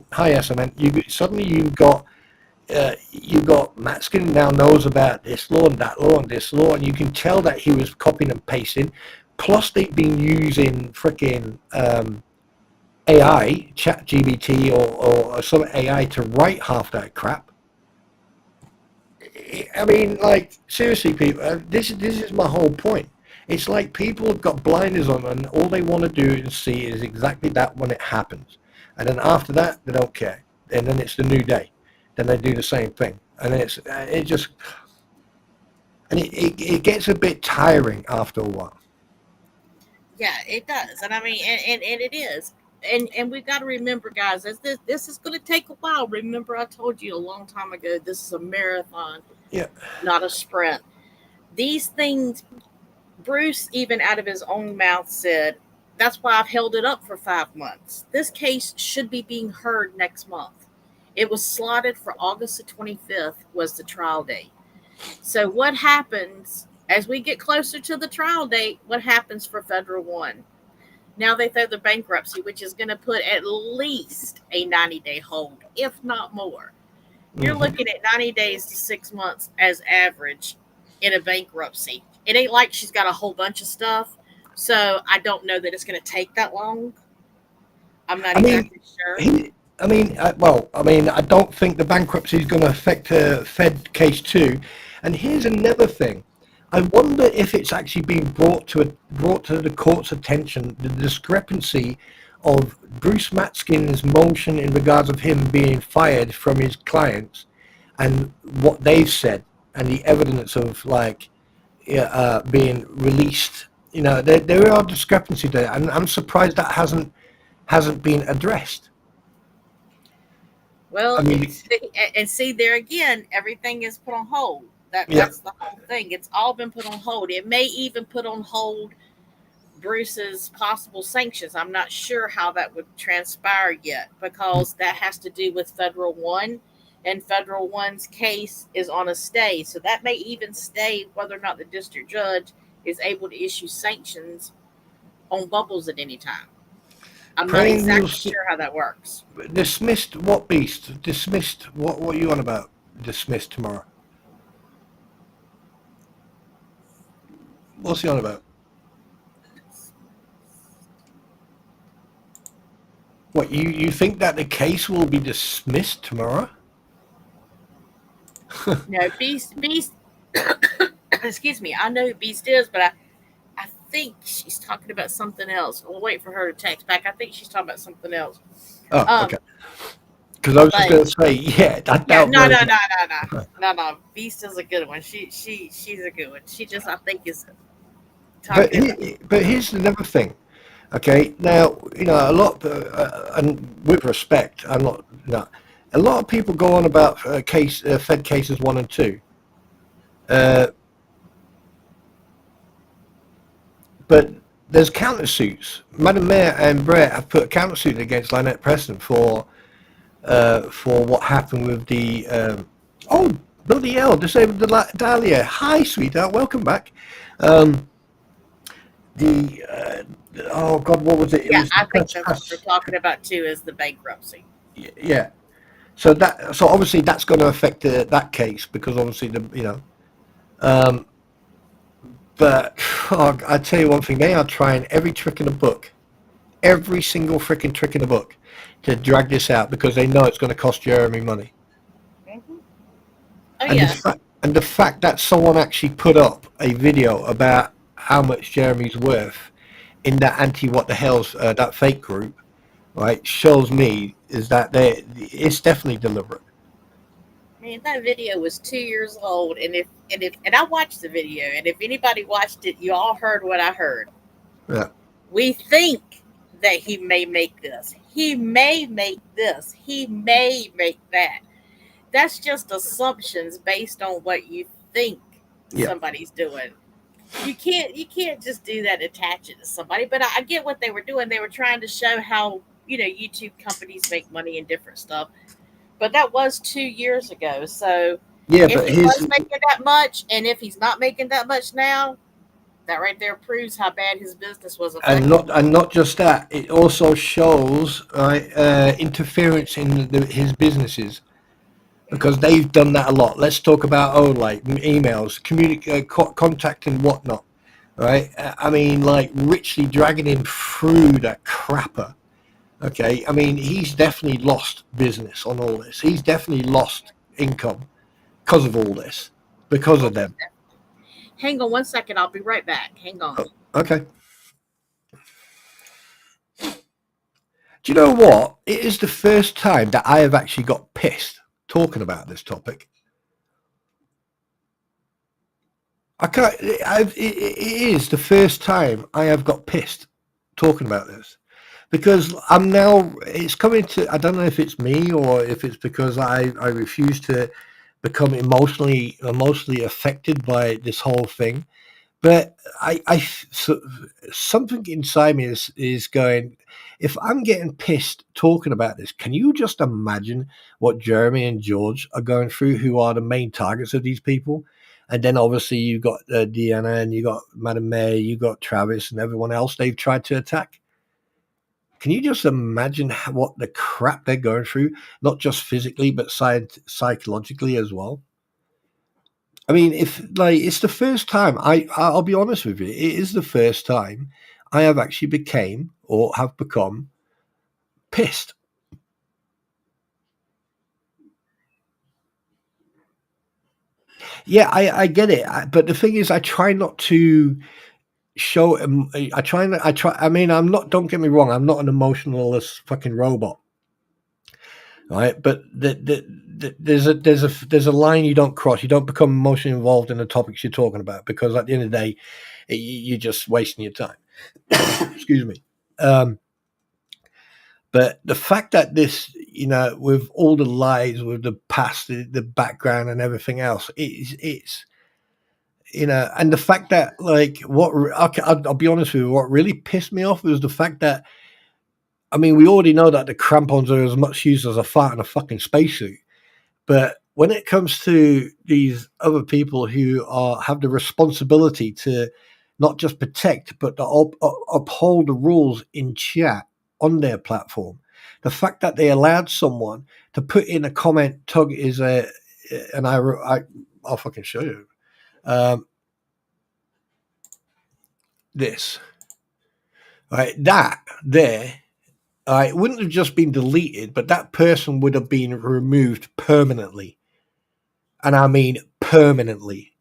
Speaker 2: you've got Matskin now knows about this law and that law and this law, and you can tell that he was copying and pasting. Plus, they've been using freaking AI, ChatGPT or some AI to write half that crap. I mean, like, seriously, people, this is my whole point. It's like people have got blinders on and all they want to do and see is exactly that when it happens. And then after that, they don't care. And then it's the new day. Then they do the same thing. And it gets a bit tiring after a while.
Speaker 3: Yeah, it does. And I mean, and it is. And we've got to remember, guys, as this is going to take a while. Remember, I told you a long time ago, this is a marathon, not a sprint. These things, Bruce, even out of his own mouth, said, that's why I've held it up for 5 months. This case should be being heard next month. It was slotted for August the 25th was the trial date. So what happens as we get closer to the trial date? What happens for Federal 1? Now they throw the bankruptcy, which is going to put at least a 90-day hold, if not more. You're looking at 90 days to 6 months as average in a bankruptcy. It ain't like she's got a whole bunch of stuff, so I don't know that it's going to take that long. I'm not exactly sure.
Speaker 2: I don't think the bankruptcy is going to affect Fed case 2. And here's another thing. I wonder if it's actually being brought to the court's attention, the discrepancy of Bruce Matskin's motion in regards of him being fired from his clients and what they've said and the evidence of being released. You know, there are discrepancies there, and I'm surprised that hasn't been addressed.
Speaker 3: Well, I mean, see there again, everything is put on hold. That's the whole thing. It's all been put on hold. It may even put on hold Bruce's possible sanctions. I'm not sure how that would transpire yet, because that has to do with Federal 1, and Federal 1's case is on a stay. So that may even stay whether or not the district judge is able to issue sanctions on Bubbles at any time. I'm not exactly sure how that works.
Speaker 2: Dismissed what beast? Dismissed what are you on about? Dismissed tomorrow. What's he on about? What, you think that the case will be dismissed tomorrow?
Speaker 3: No, Beast excuse me, I know who Beast is, but I think she's talking about something else. We'll wait for her to text back. I think she's talking about something else.
Speaker 2: Oh, okay. Because I was just going to say,
Speaker 3: no. Beast is a good one. She's a good one. She just, I think, is.
Speaker 2: But here's another thing. Okay, now, you know, a lot, and with respect, a lot of people go on about Fed cases 1 and 2. But there's countersuits. Madam Mayor and Brett have put a countersuit against Lynette Preston for what happened with the bloody hell, disabled Dahlia. Hi, sweetheart, welcome back. Oh God, what was it?
Speaker 3: Yeah, I think that's what we're talking about too, is the bankruptcy.
Speaker 2: Yeah. So obviously that's going to affect that case, because obviously but I tell you one thing, they are trying every trick in the book every single freaking trick in the book to drag this out because they know it's going to cost Jeremy money.
Speaker 3: Mm-hmm. Oh,
Speaker 2: And
Speaker 3: yeah.
Speaker 2: the fact that someone actually put up a video about how much Jeremy's worth in that what the hell's that fake group, right, shows me is that it's definitely deliberate.
Speaker 3: Man, that video was 2 years old, and I watched the video, and if anybody watched it, you all heard what I heard.
Speaker 2: Yeah.
Speaker 3: We think that he may make this. He may make this. He may make that. That's just assumptions based on what you think somebody's doing. You can't just do that, attach it to somebody. But I get what they were doing. They were trying to show how, YouTube companies make money and different stuff. But that was 2 years ago. So
Speaker 2: Yeah,
Speaker 3: if
Speaker 2: but
Speaker 3: he was making that much, and if he's not making that much now, that right there proves how bad his business was affected.
Speaker 2: and not just that, it also shows interference in his businesses because they've done that a lot. Let's talk about like emails, contact and whatnot, right? I mean, like richly dragging him through that crapper. Okay, I mean, he's definitely lost business on all this. He's definitely lost income because of all this, because of them.
Speaker 3: Hang on 1 second. I'll be right back. Hang on.
Speaker 2: Okay. Do you know what? It is the first time that I have actually got pissed talking about this topic. It is the first time I have got pissed talking about this. Because I'm now, it's coming to, I don't know if it's me or if it's because I refuse to become emotionally affected by this whole thing. But something inside me is going, if I'm getting pissed talking about this, can you just imagine what Jeremy and George are going through, who are the main targets of these people? And then obviously you've got Deanna and you got Madam May, you got Travis and everyone else they've tried to attack. Can you just imagine what the crap they're going through, not just physically, but psychologically as well? I mean, if like it's the first time I'll be honest with you, it is the first time I have actually became or have become pissed. Yeah, I get it, but the thing is, I try not to show. I mean, I'm not. Don't get me wrong. I'm not an emotionless fucking robot. Right, but there's a line you don't cross. You don't become emotionally involved in the topics you're talking about because at the end of the day, you're just wasting your time. Excuse me. But the fact that this, with all the lies, with the past, the background, and everything else, it's and the fact that I'll be honest with you, what really pissed me off was the fact that. I mean, we already know that the crampons are as much use as a fart in a fucking spacesuit. But when it comes to these other people who have the responsibility to not just protect, but to uphold the rules in chat on their platform, the fact that they allowed someone to put in a comment, Tug is and I'll fucking show you. This. Right, that there. It wouldn't have just been deleted, but that person would have been removed permanently. And I mean permanently.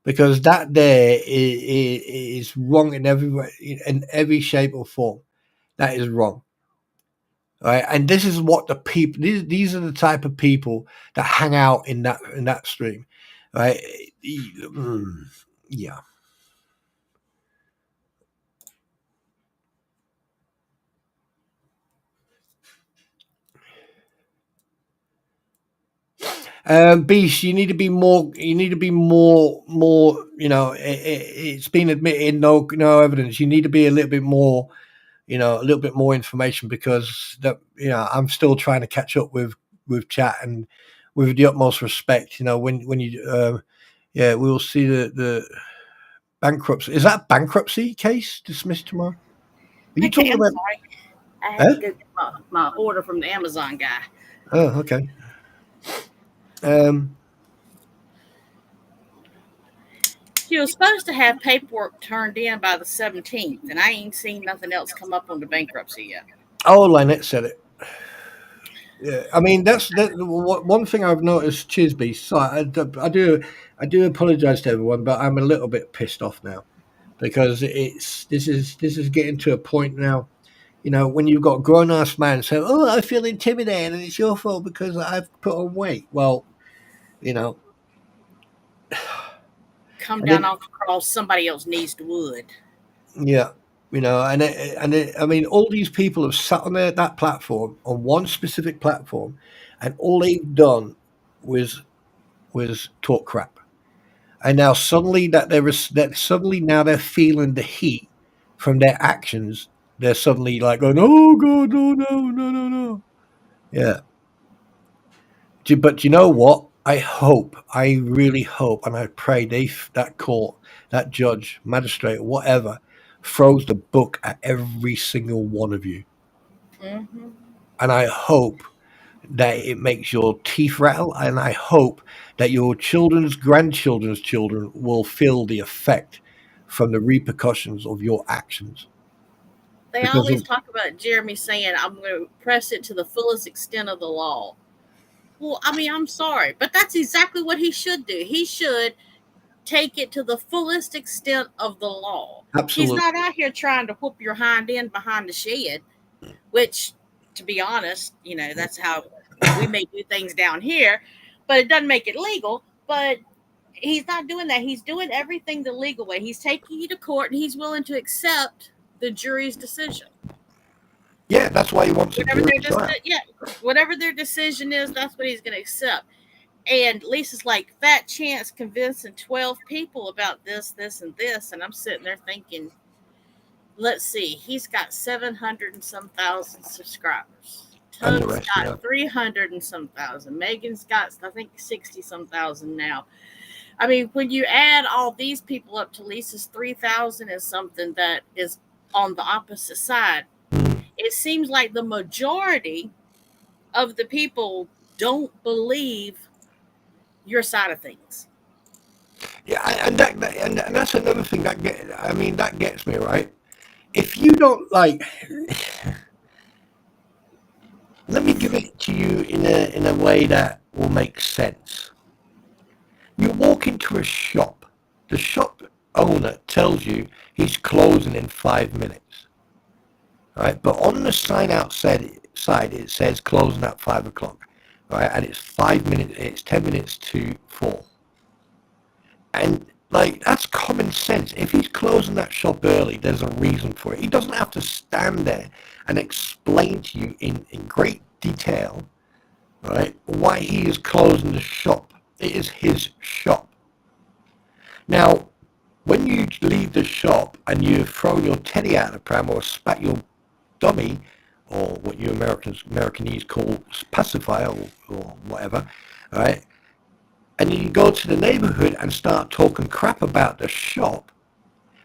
Speaker 2: Because that there is wrong in every way, in every shape or form. That is wrong. Right? And this is what the people, these are the type of people that hang out in that stream. Right? Yeah. Beast, you need to be more. You need to be more. It's been admitted. No evidence. You need to be a little bit more. A little bit more information because I'm still trying to catch up with chat and with the utmost respect. When you, we will see the bankruptcy. Is that bankruptcy case dismissed tomorrow? Are you talking about?
Speaker 3: Sorry. I had to go get my order from the Amazon guy.
Speaker 2: Oh, okay.
Speaker 3: She was supposed to have paperwork turned in by the 17th, and I ain't seen nothing else come up on the bankruptcy yet.
Speaker 2: Oh, Lynette said it. Yeah, I mean one thing I've noticed. Chisby, so I do apologise to everyone, but I'm a little bit pissed off now because this is getting to a point now. You know, when you've got a grown ass man saying, "Oh, I feel intimidated, and it's your fault because I've put on weight." Well, you know,
Speaker 3: Come
Speaker 2: and
Speaker 3: down
Speaker 2: then
Speaker 3: off the cross, somebody else needs the wood.
Speaker 2: yeah, I mean, all these people have sat on that platform on one specific platform, and all they've done was talk crap. And now suddenly that suddenly now they're feeling the heat from their actions. They're suddenly like going, "Oh God, no, no, no, no, no." Yeah, but you know what? I really hope, and I pray that court, that judge, magistrate, whatever, throws the book at every single one of you.
Speaker 3: Mm-hmm.
Speaker 2: And I hope that it makes your teeth rattle, and I hope that your children's grandchildren's children will feel the effect from the repercussions of your actions.
Speaker 3: They
Speaker 2: Because
Speaker 3: always
Speaker 2: of,
Speaker 3: talk about Jeremy saying, I'm going to press it to the fullest extent of the law. Well, I mean, I'm sorry, but that's exactly what he should do. He should take it to the fullest extent of the law. He's
Speaker 2: absolutely,
Speaker 3: not out here trying to whoop your hind end behind the shed, which, to be honest, that's how we may do things down here, but it doesn't make it legal. But he's not doing that. He's doing everything the legal way. He's taking you to court and he's willing to accept the jury's decision.
Speaker 2: yeah, that's why he wants a
Speaker 3: Whatever
Speaker 2: jury
Speaker 3: their
Speaker 2: trial.
Speaker 3: whatever their decision is, that's what he's going to accept. And Lisa's like, fat chance convincing 12 people about this, this, and this. And I'm sitting there thinking, let's see, he's got 700 and some thousand subscribers.
Speaker 2: And the
Speaker 3: Tug's
Speaker 2: rest, yeah.
Speaker 3: got 300 and some thousand. Megan's got, I think, 60 some thousand now. I mean, when you add all these people up to Lisa's 3,000 and something that is on the opposite side, it seems like the majority of the people don't believe your side of things.
Speaker 2: Yeah, and that's another thing that gets me right. If you don't like, let me give it to you in a way that will make sense. You walk into a shop. The shop owner tells you he's closing in 5 minutes, right? But on the sign outside it says closing at 5 o'clock, right? And it's 5 minutes. It's 10 minutes to 4, and like that's common sense. If he's closing that shop early, there's a reason for it. He doesn't have to stand there and explain to you in great detail, right, why he is closing the shop. It is his shop. Now, when you leave the shop and you've thrown your teddy out of the pram or spat your dummy, or what you Americanese call pacifier or whatever, right? And you go to the neighborhood and start talking crap about the shop,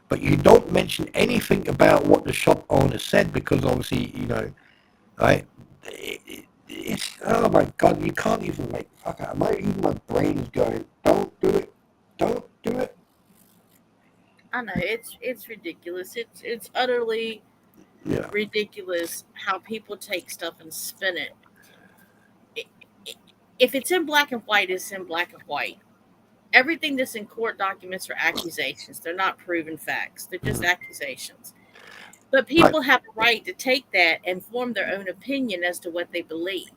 Speaker 2: but you don't mention anything about what the shop owner said because obviously, right? It's, oh my God, you can't even make, okay, even my brain's going, don't do it, don't do it.
Speaker 3: I know it's ridiculous. It's utterly
Speaker 2: Yeah.
Speaker 3: ridiculous how people take stuff and spin it. If it's in black and white, it's in black and white. Everything that's in court documents are accusations. They're not proven facts. They're just accusations. But people have a right to take that and form their own opinion as to what they believe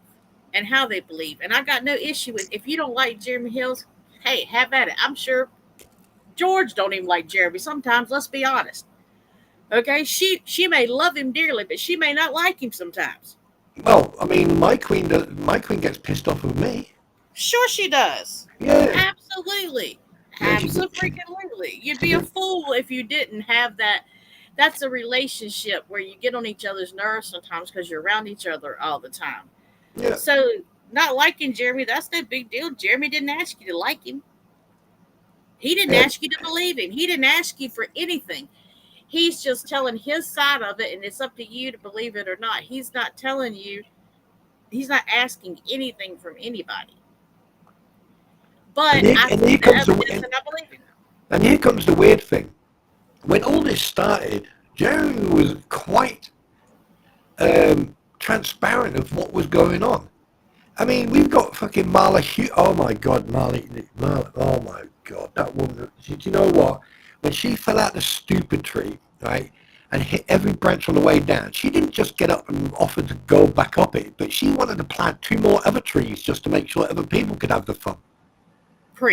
Speaker 3: and how they believe. And I got no issue with, if you don't like Jeremy Hills, hey, have at it. I'm sure George don't even like Jeremy sometimes. Let's be honest. Okay, she may love him dearly, but she may not like him sometimes.
Speaker 2: Well, I mean, my queen gets pissed off with me.
Speaker 3: Sure, she does.
Speaker 2: Yeah.
Speaker 3: Absolutely,
Speaker 2: Yeah,
Speaker 3: absolutely. You'd be a fool if you didn't have that. That's a relationship where you get on each other's nerves sometimes because you're around each other all the time.
Speaker 2: Yeah.
Speaker 3: So, not liking Jeremy, that's no big deal. Jeremy didn't ask you to like him. He didn't
Speaker 2: Yeah.
Speaker 3: ask you to believe him. He didn't ask you for anything. He's just telling his side of it, and it's up to you to believe it or not. He's not telling you, he's not asking anything from anybody. But I
Speaker 2: And
Speaker 3: see
Speaker 2: here
Speaker 3: the
Speaker 2: comes
Speaker 3: evidence and I believe him.
Speaker 2: And here comes the weird thing. When all this started, Jeremy was quite transparent of what was going on. I mean, we've got fucking Marla Hughes. Oh my God, Marla. Oh my God, that woman. Do you know what? When she fell out the stupid tree, right, and hit every branch on the way down, she didn't just get up and offer to go back up it, but she wanted to plant 2 more other trees just to make sure other people could have the fun.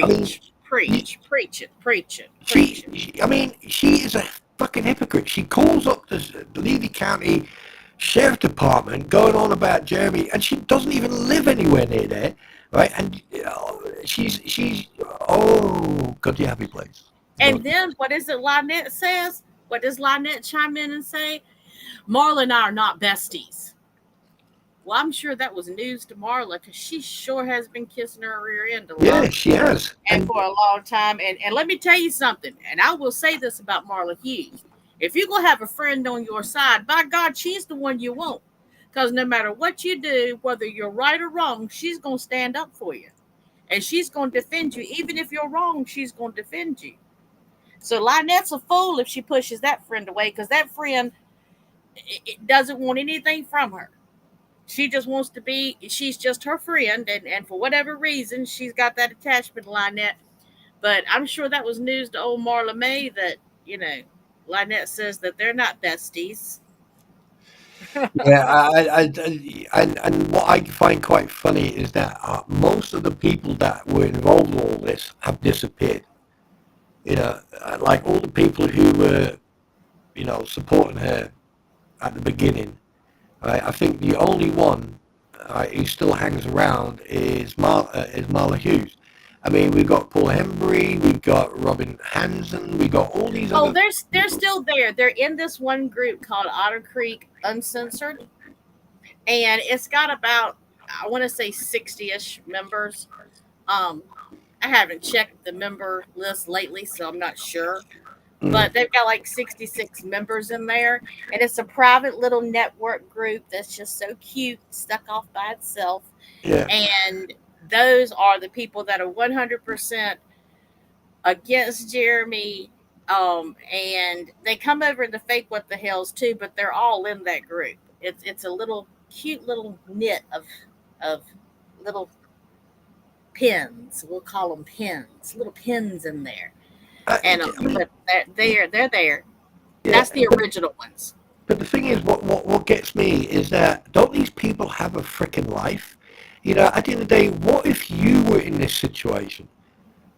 Speaker 2: I mean,
Speaker 3: Preach it.
Speaker 2: she is a fucking hypocrite. She calls up the Levy County Sheriff Department going on about Jeremy, and she doesn't even live anywhere near there, right? And she's oh God, you happy place.
Speaker 3: And then what is it Lynette says? What does Lynette chime in and say? Marla and I are not besties. Well, I'm sure that was news to Marla because she sure has been kissing her rear end a
Speaker 2: Yeah,
Speaker 3: lot
Speaker 2: she has.
Speaker 3: and for a long time. And let me tell you something, and I will say this about Marla Hughes. If you're going to have a friend on your side, by God, she's the one you want. Because no matter what you do, whether you're right or wrong, she's going to stand up for you. And she's going to defend you. Even if you're wrong, she's going to defend you. So Lynette's a fool if she pushes that friend away because that friend it doesn't want anything from her. She just wants to be, she's just her friend. And for whatever reason, she's got that attachment to Lynette. But I'm sure that was news to old Marla May that, Lynette says that they're not besties.
Speaker 2: Yeah, and what I find quite funny is that most of the people that were involved in all this have disappeared. Like all the people who were, supporting her at the beginning. Right? I think the only one who still hangs around is Marla Hughes. I mean, we've got Paul Hembury, we've got Robin Hansen, we've got all these
Speaker 3: Oh,
Speaker 2: other
Speaker 3: they're
Speaker 2: people.
Speaker 3: still there. They're in this one group called Otter Creek Uncensored. And it's got about, I want to say 60-ish members. Um, I haven't checked the member list lately, so I'm not sure.
Speaker 2: Mm,
Speaker 3: But they've got like 66 members in there. And it's a private little network group that's just so cute, stuck off by itself.
Speaker 2: yeah.
Speaker 3: And those are the people that are 100% against Jeremy. And they come over to fake what the hells too, but they're all in that group. It's a little cute little knit of little pins. We'll call them pins, little pins in there. And
Speaker 2: I mean,
Speaker 3: but they're there.
Speaker 2: yeah,
Speaker 3: That's the original ones.
Speaker 2: but the thing is, what gets me is that don't these people have a freaking life? At the end of the day, what if you were in this situation?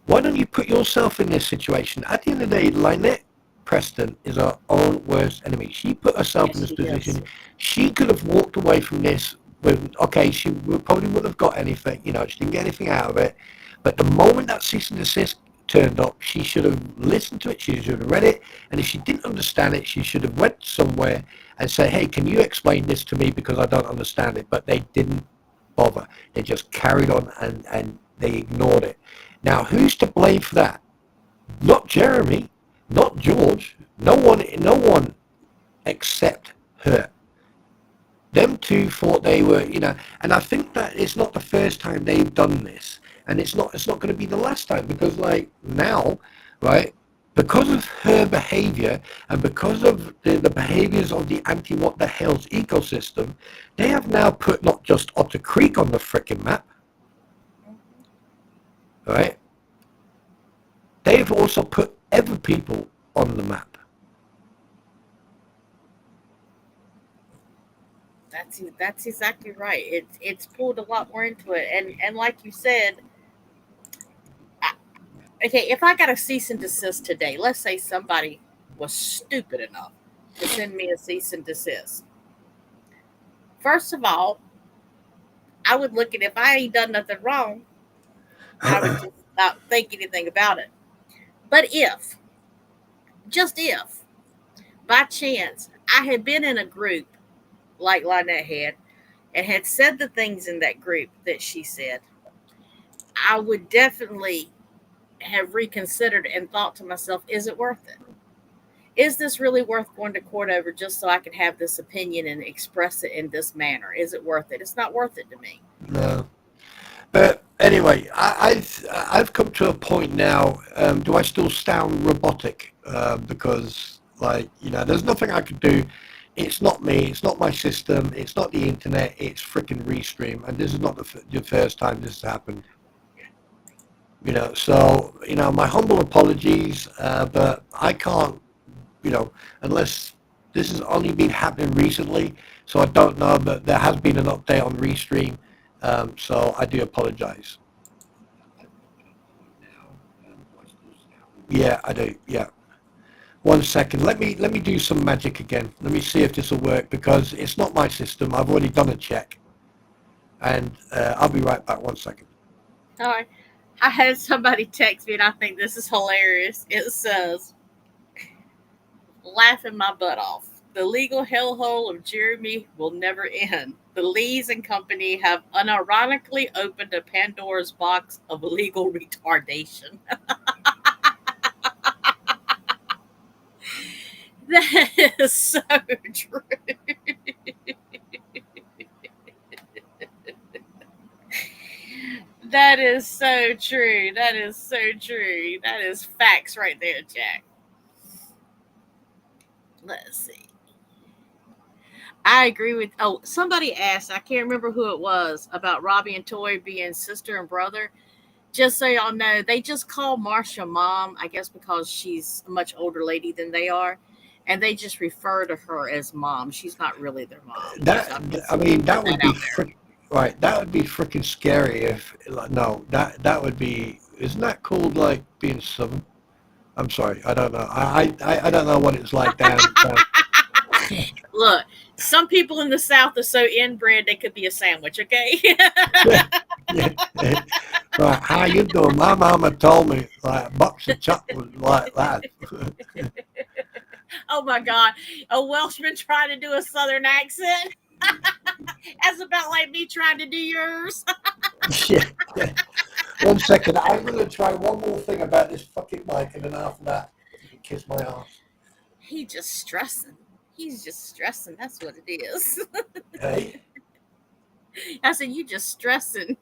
Speaker 2: Why don't you put yourself in this situation? At the end of the day, Lynette Preston is her own worst enemy. She put herself in
Speaker 3: Yes,
Speaker 2: this
Speaker 3: she is.
Speaker 2: position. She could have walked away from this with, okay, she probably wouldn't have got anything, she didn't get anything out of it. But the moment that cease and desist turned up, she should have listened to it, she should have read it, and if she didn't understand it, she should have went somewhere and said, hey, can you explain this to me because I don't understand it? But they didn't bother. They just carried on and they ignored it. Now, who's to blame for that? Not Jeremy, not George, no one except her. Them two thought they were, and I think that it's not the first time they've done this, and it's not going to be the last time because, like now, right? Because of her behavior and because of the behaviors of the anti-what the hell's ecosystem, they have now put not just Otter Creek on the frickin' map, right? They've also put other people on the map.
Speaker 3: That's exactly right. It's pulled a lot more into it, and like you said, I, okay, if I got a cease and desist today, let's say somebody was stupid enough to send me a cease and desist. First of all, I would look at if I ain't done nothing wrong, I would just not think anything about it. But if, just if, by chance, I had been in a group like Lynette had and had said the things in that group that she said, I would definitely have reconsidered and thought to myself, is it worth it? Is this really worth going to court over just so I can have this opinion and express it in this manner? Is it worth it? It's not worth it to me.
Speaker 2: No. But Anyway, I've come to a point now. Do I still sound robotic? Because, like, there's nothing I could do. It's not me. It's not my system. It's not the internet. It's freaking Restream. And this is not the first time this has happened. So, my humble apologies, but I can't, unless this has only been happening recently. So I don't know, but there has been an update on Restream. So I do apologize. Yeah, I do. Yeah. 1 second. Let me do some magic again. Let me see if this will work because it's not my system. I've already done a check, and I'll be right back. 1 second.
Speaker 3: All right. I had somebody text me, and I think this is hilarious. It says, "Laughing my butt off. The legal hellhole of Jeremy will never end. The Lees and company have unironically opened a Pandora's box of legal retardation." That is so true. That is so true. That is so true. That is facts right there, Jack. Let's see. I agree with. Oh, somebody asked. I can't remember who it was about Robbie and Toy being sister and brother. Just so y'all know, they just call Marsha mom. I guess because she's a much older lady than they are, and they just refer to her as mom. She's not really their mom.
Speaker 2: That would be right. That would be freaking scary if no. That would be. Isn't that called like being Southern? I'm sorry. I don't know. I don't know what it's like down.
Speaker 3: Look, some people in the South are so inbred they could be a sandwich. Okay.
Speaker 2: Yeah. Right, how you doing? My mama told me like box of chocolate like that.
Speaker 3: Oh my God, a Welshman trying to do a Southern accent. That's about like me trying to do yours.
Speaker 2: Yeah. 1 second, I'm gonna try one more thing about this fucking mic, and then after that, you can kiss my ass.
Speaker 3: He's just stressing. He's just stressing. That's what it is.
Speaker 2: Hey.
Speaker 3: I said, you just stressing.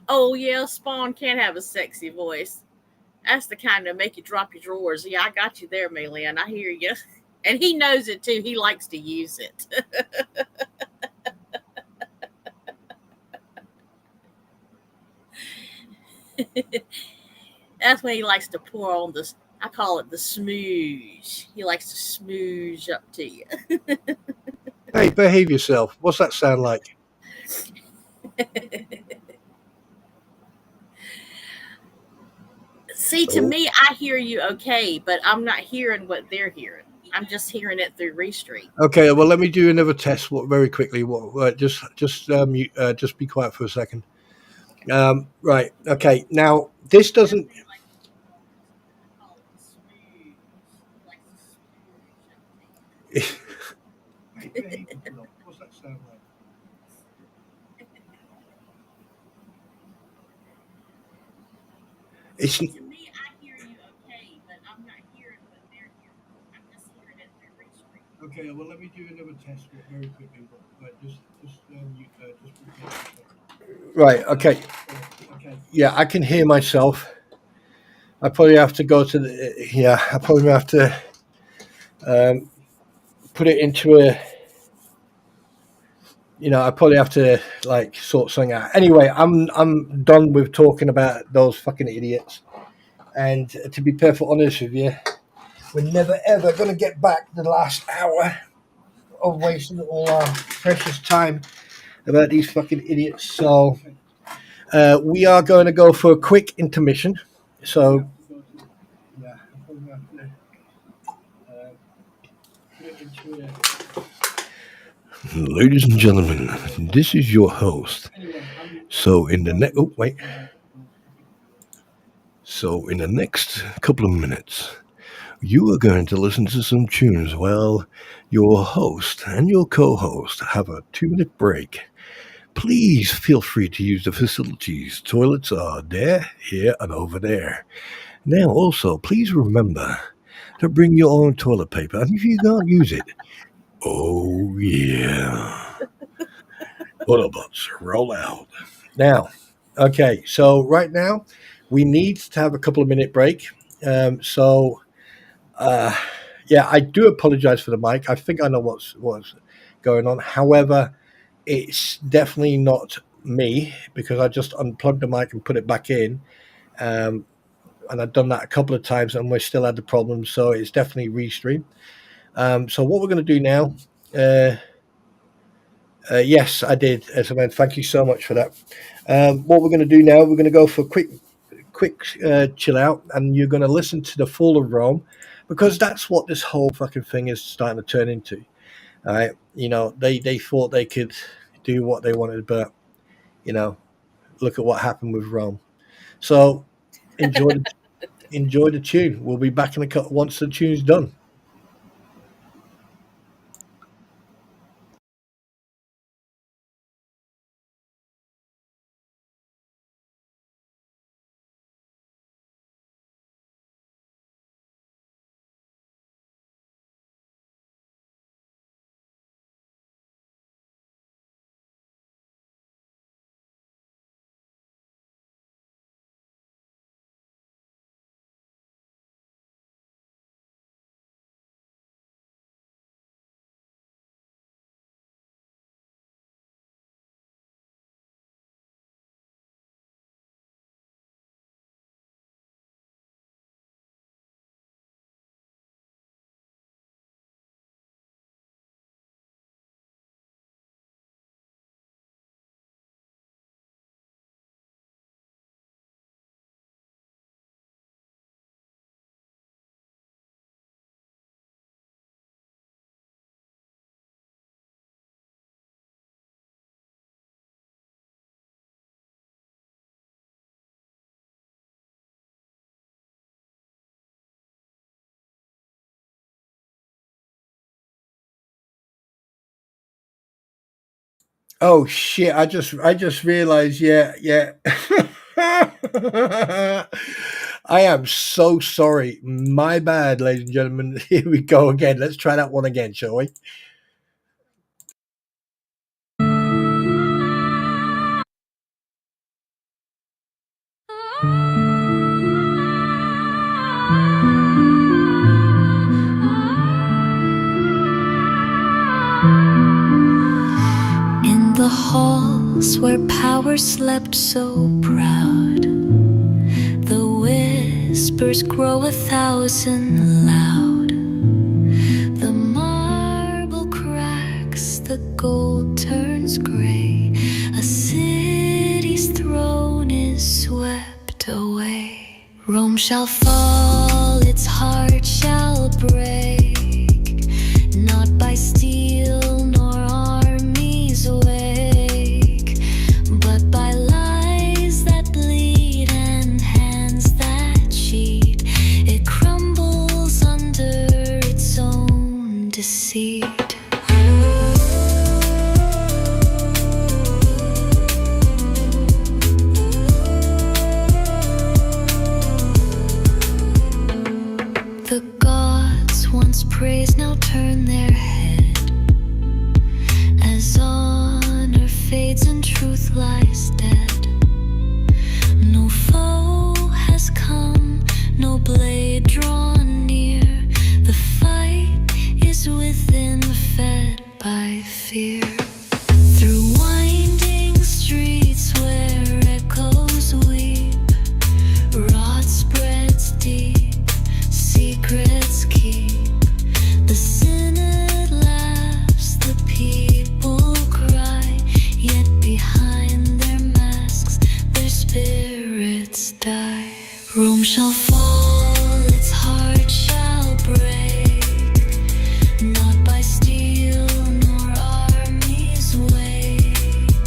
Speaker 3: Oh yeah, Spawn can have a sexy voice. That's the kind that make you drop your drawers. Yeah, I got you there, Maylan. I hear you. And he knows it too. He likes to use it. That's when he likes to pour on this. I call it the smooge. He likes to smooge up to you.
Speaker 2: Hey, behave yourself. What's that sound like?
Speaker 3: See, to me, I hear you okay, but I'm not hearing what they're hearing. I'm just hearing it through Restream.
Speaker 2: Okay, well, let me do another test very quickly. Just be quiet for a second. Right. Okay. Now this doesn't. What's that sound like? It's.
Speaker 3: To me, I hear you okay, but I'm not hearing what they're hearing. I'm just hearing it through Restream.
Speaker 2: Okay. Well, let me do another test very quickly. But just be quiet. Right. Okay. Yeah, I can hear myself. I probably have to go to the. Yeah, I probably have to put it into a. I probably have to like sort something out. Anyway, I'm done with talking about those fucking idiots. And to be perfectly honest with you, we're never ever going to get back the last hour of wasting all our precious time about these fucking idiots. So we are going to go for a quick intermission. So. Yeah, I'm probably have to put it into a. Ladies and gentlemen, this is your host. So in the next couple of minutes, you are going to listen to some tunes while your host and your co-host have a 2-minute break. Please feel free to use the facilities. Toilets are there, here, and over there. Now also, please remember to bring your own toilet paper, and if you can't use it, Oh, yeah. Autobots, roll out. Now, okay, so right now we need to have a couple of minute break. So, uh, yeah, I do apologize for the mic. I think I know what's going on. However, it's definitely not me because I just unplugged the mic and put it back in. Um, and I've done that a couple of times and we still had the problem. So it's definitely restream. So what we're going to do now, yes, I did. Thank you so much for that. What we're going to do now, we're going to go for a quick chill out, and you're going to listen to the Fall of Rome, because that's what this whole fucking thing is starting to turn into. All right, they thought they could do what they wanted, but look at what happened with Rome. So enjoy the tune. We'll be back in a cut once the tune's done. Oh shit! I just realized. Yeah, yeah. I am so sorry. My bad, ladies and gentlemen. Here we go again. Let's try that one again, shall we?
Speaker 4: In the halls where power slept so proud, the whispers grow 1,000 loud. The marble cracks, the gold turns gray. A city's throne is swept away. Rome shall fall, its heart shall break, not by steel nor armies wake, but by lies that bleed and hands that cheat. It crumbles under its own deceit. The gods once praised now turn their head, as honor fades and truth lies dead. No foe has come, no blade drawn near. The fight is within, fed by fear. Through winding streets where echoes weep, rot spreads deep, secrets keep. The synod laughs, the people cry, yet behind their masks their spirits die. Rome shall fall, its heart shall break, not by steel nor armies wake,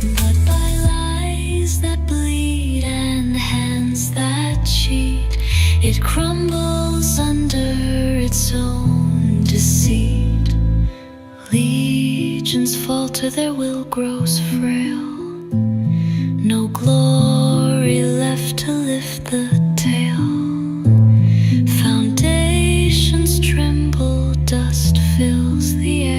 Speaker 4: but by lies that bleed and hands that cheat. It crumbles under its own deceit. Legions falter, their will grows frail. No glory left to lift the tail. Foundations tremble, dust fills the air.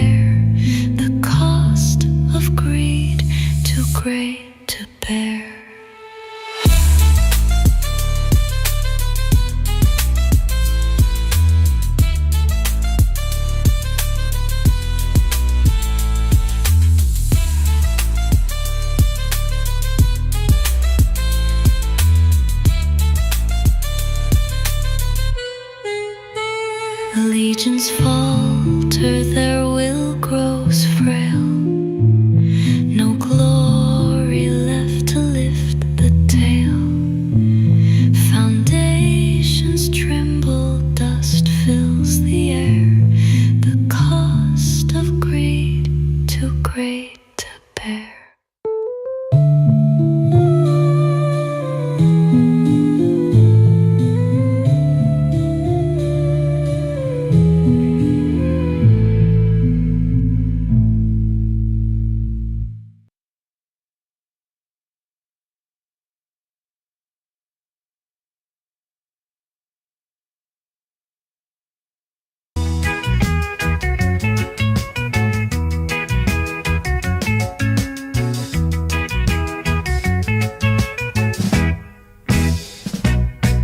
Speaker 4: Legends falter, their will grows frail. No glory left to lift the tale. Foundations tremble, dust fills the air. The cost of greed too great to bear.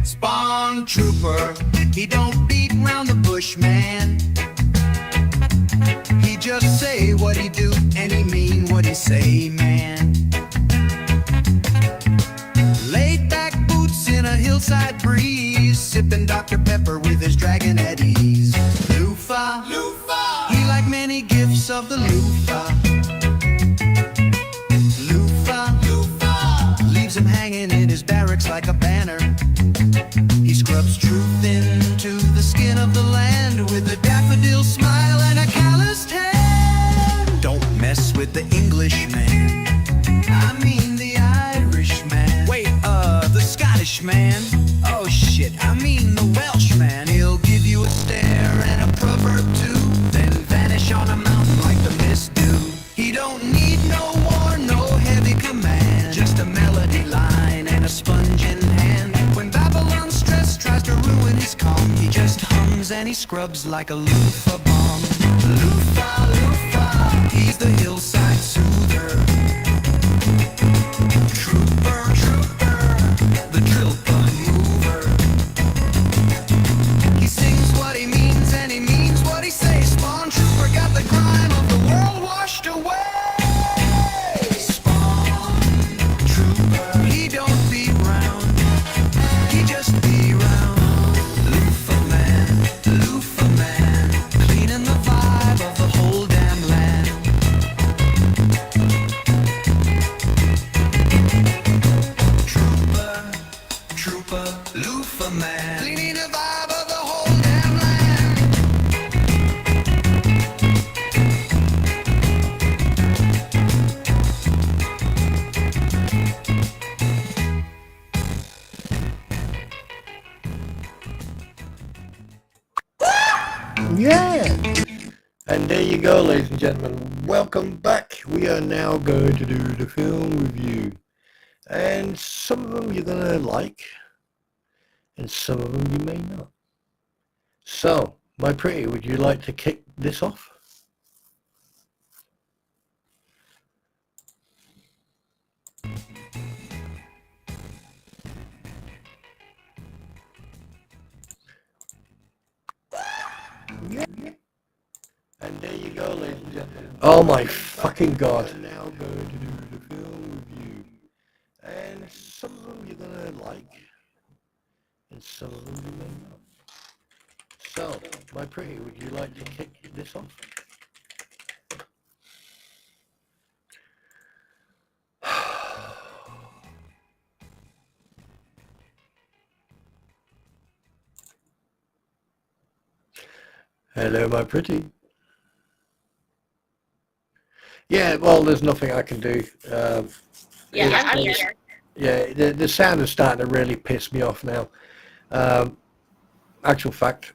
Speaker 1: Spawn trooper, he don't beat round the bush, man. He just say what he do and he mean what he say, man. Laid back boots in a hillside breeze, sipping Dr. Pepper with his dragon at ease. Loofah, loofah, he like many gifts of the loofah. Loofah, loofah, leaves him hanging in his barracks like a banner. He scrubs truth into the skin of the land with a daffodil smile and a calloused hand. Don't mess with the Englishman, I mean the Irishman. Wait, the Scottish man. Oh shit, I mean the Welshman. He'll give you a stare and a proverb too, then vanish on a mountain like the mist do. He don't need no war, no heavy command, just a melody line and a sponge in hand. When Babylon's stress tries to ruin his calm, he just hums and he scrubs like a loofah bomb. Loofah, loofah, he's the hillside soother. Trooper, trooper, the drill gun mover. He sings what he means and he means what he says. Spawn trooper got the grime of the world washed away. Spawn trooper, he don't beat round, he just be round. Loofah man, cleaning the vibe of the whole damn land. Trooper, trooper, loofah man, cleaning the vibe of the whole damn land.
Speaker 2: Yeah. And there you go, ladies and gentlemen. Welcome back. We are now going to do the film review. And some of them you're going to like, and some of them you may not. So, my pretty, would you like to kick this off? Yeah. And there you go, ladies and gentlemen. Oh my fucking god. We are now going to do the film review. And some of them you're going to like, and some of them you may not. So, my pretty, would you like to kick this off? Hello, my pretty. Yeah, well, there's nothing I can do.
Speaker 3: Yeah, I'm here.
Speaker 2: Yeah, the sound is starting to really piss me off now. Actual fact,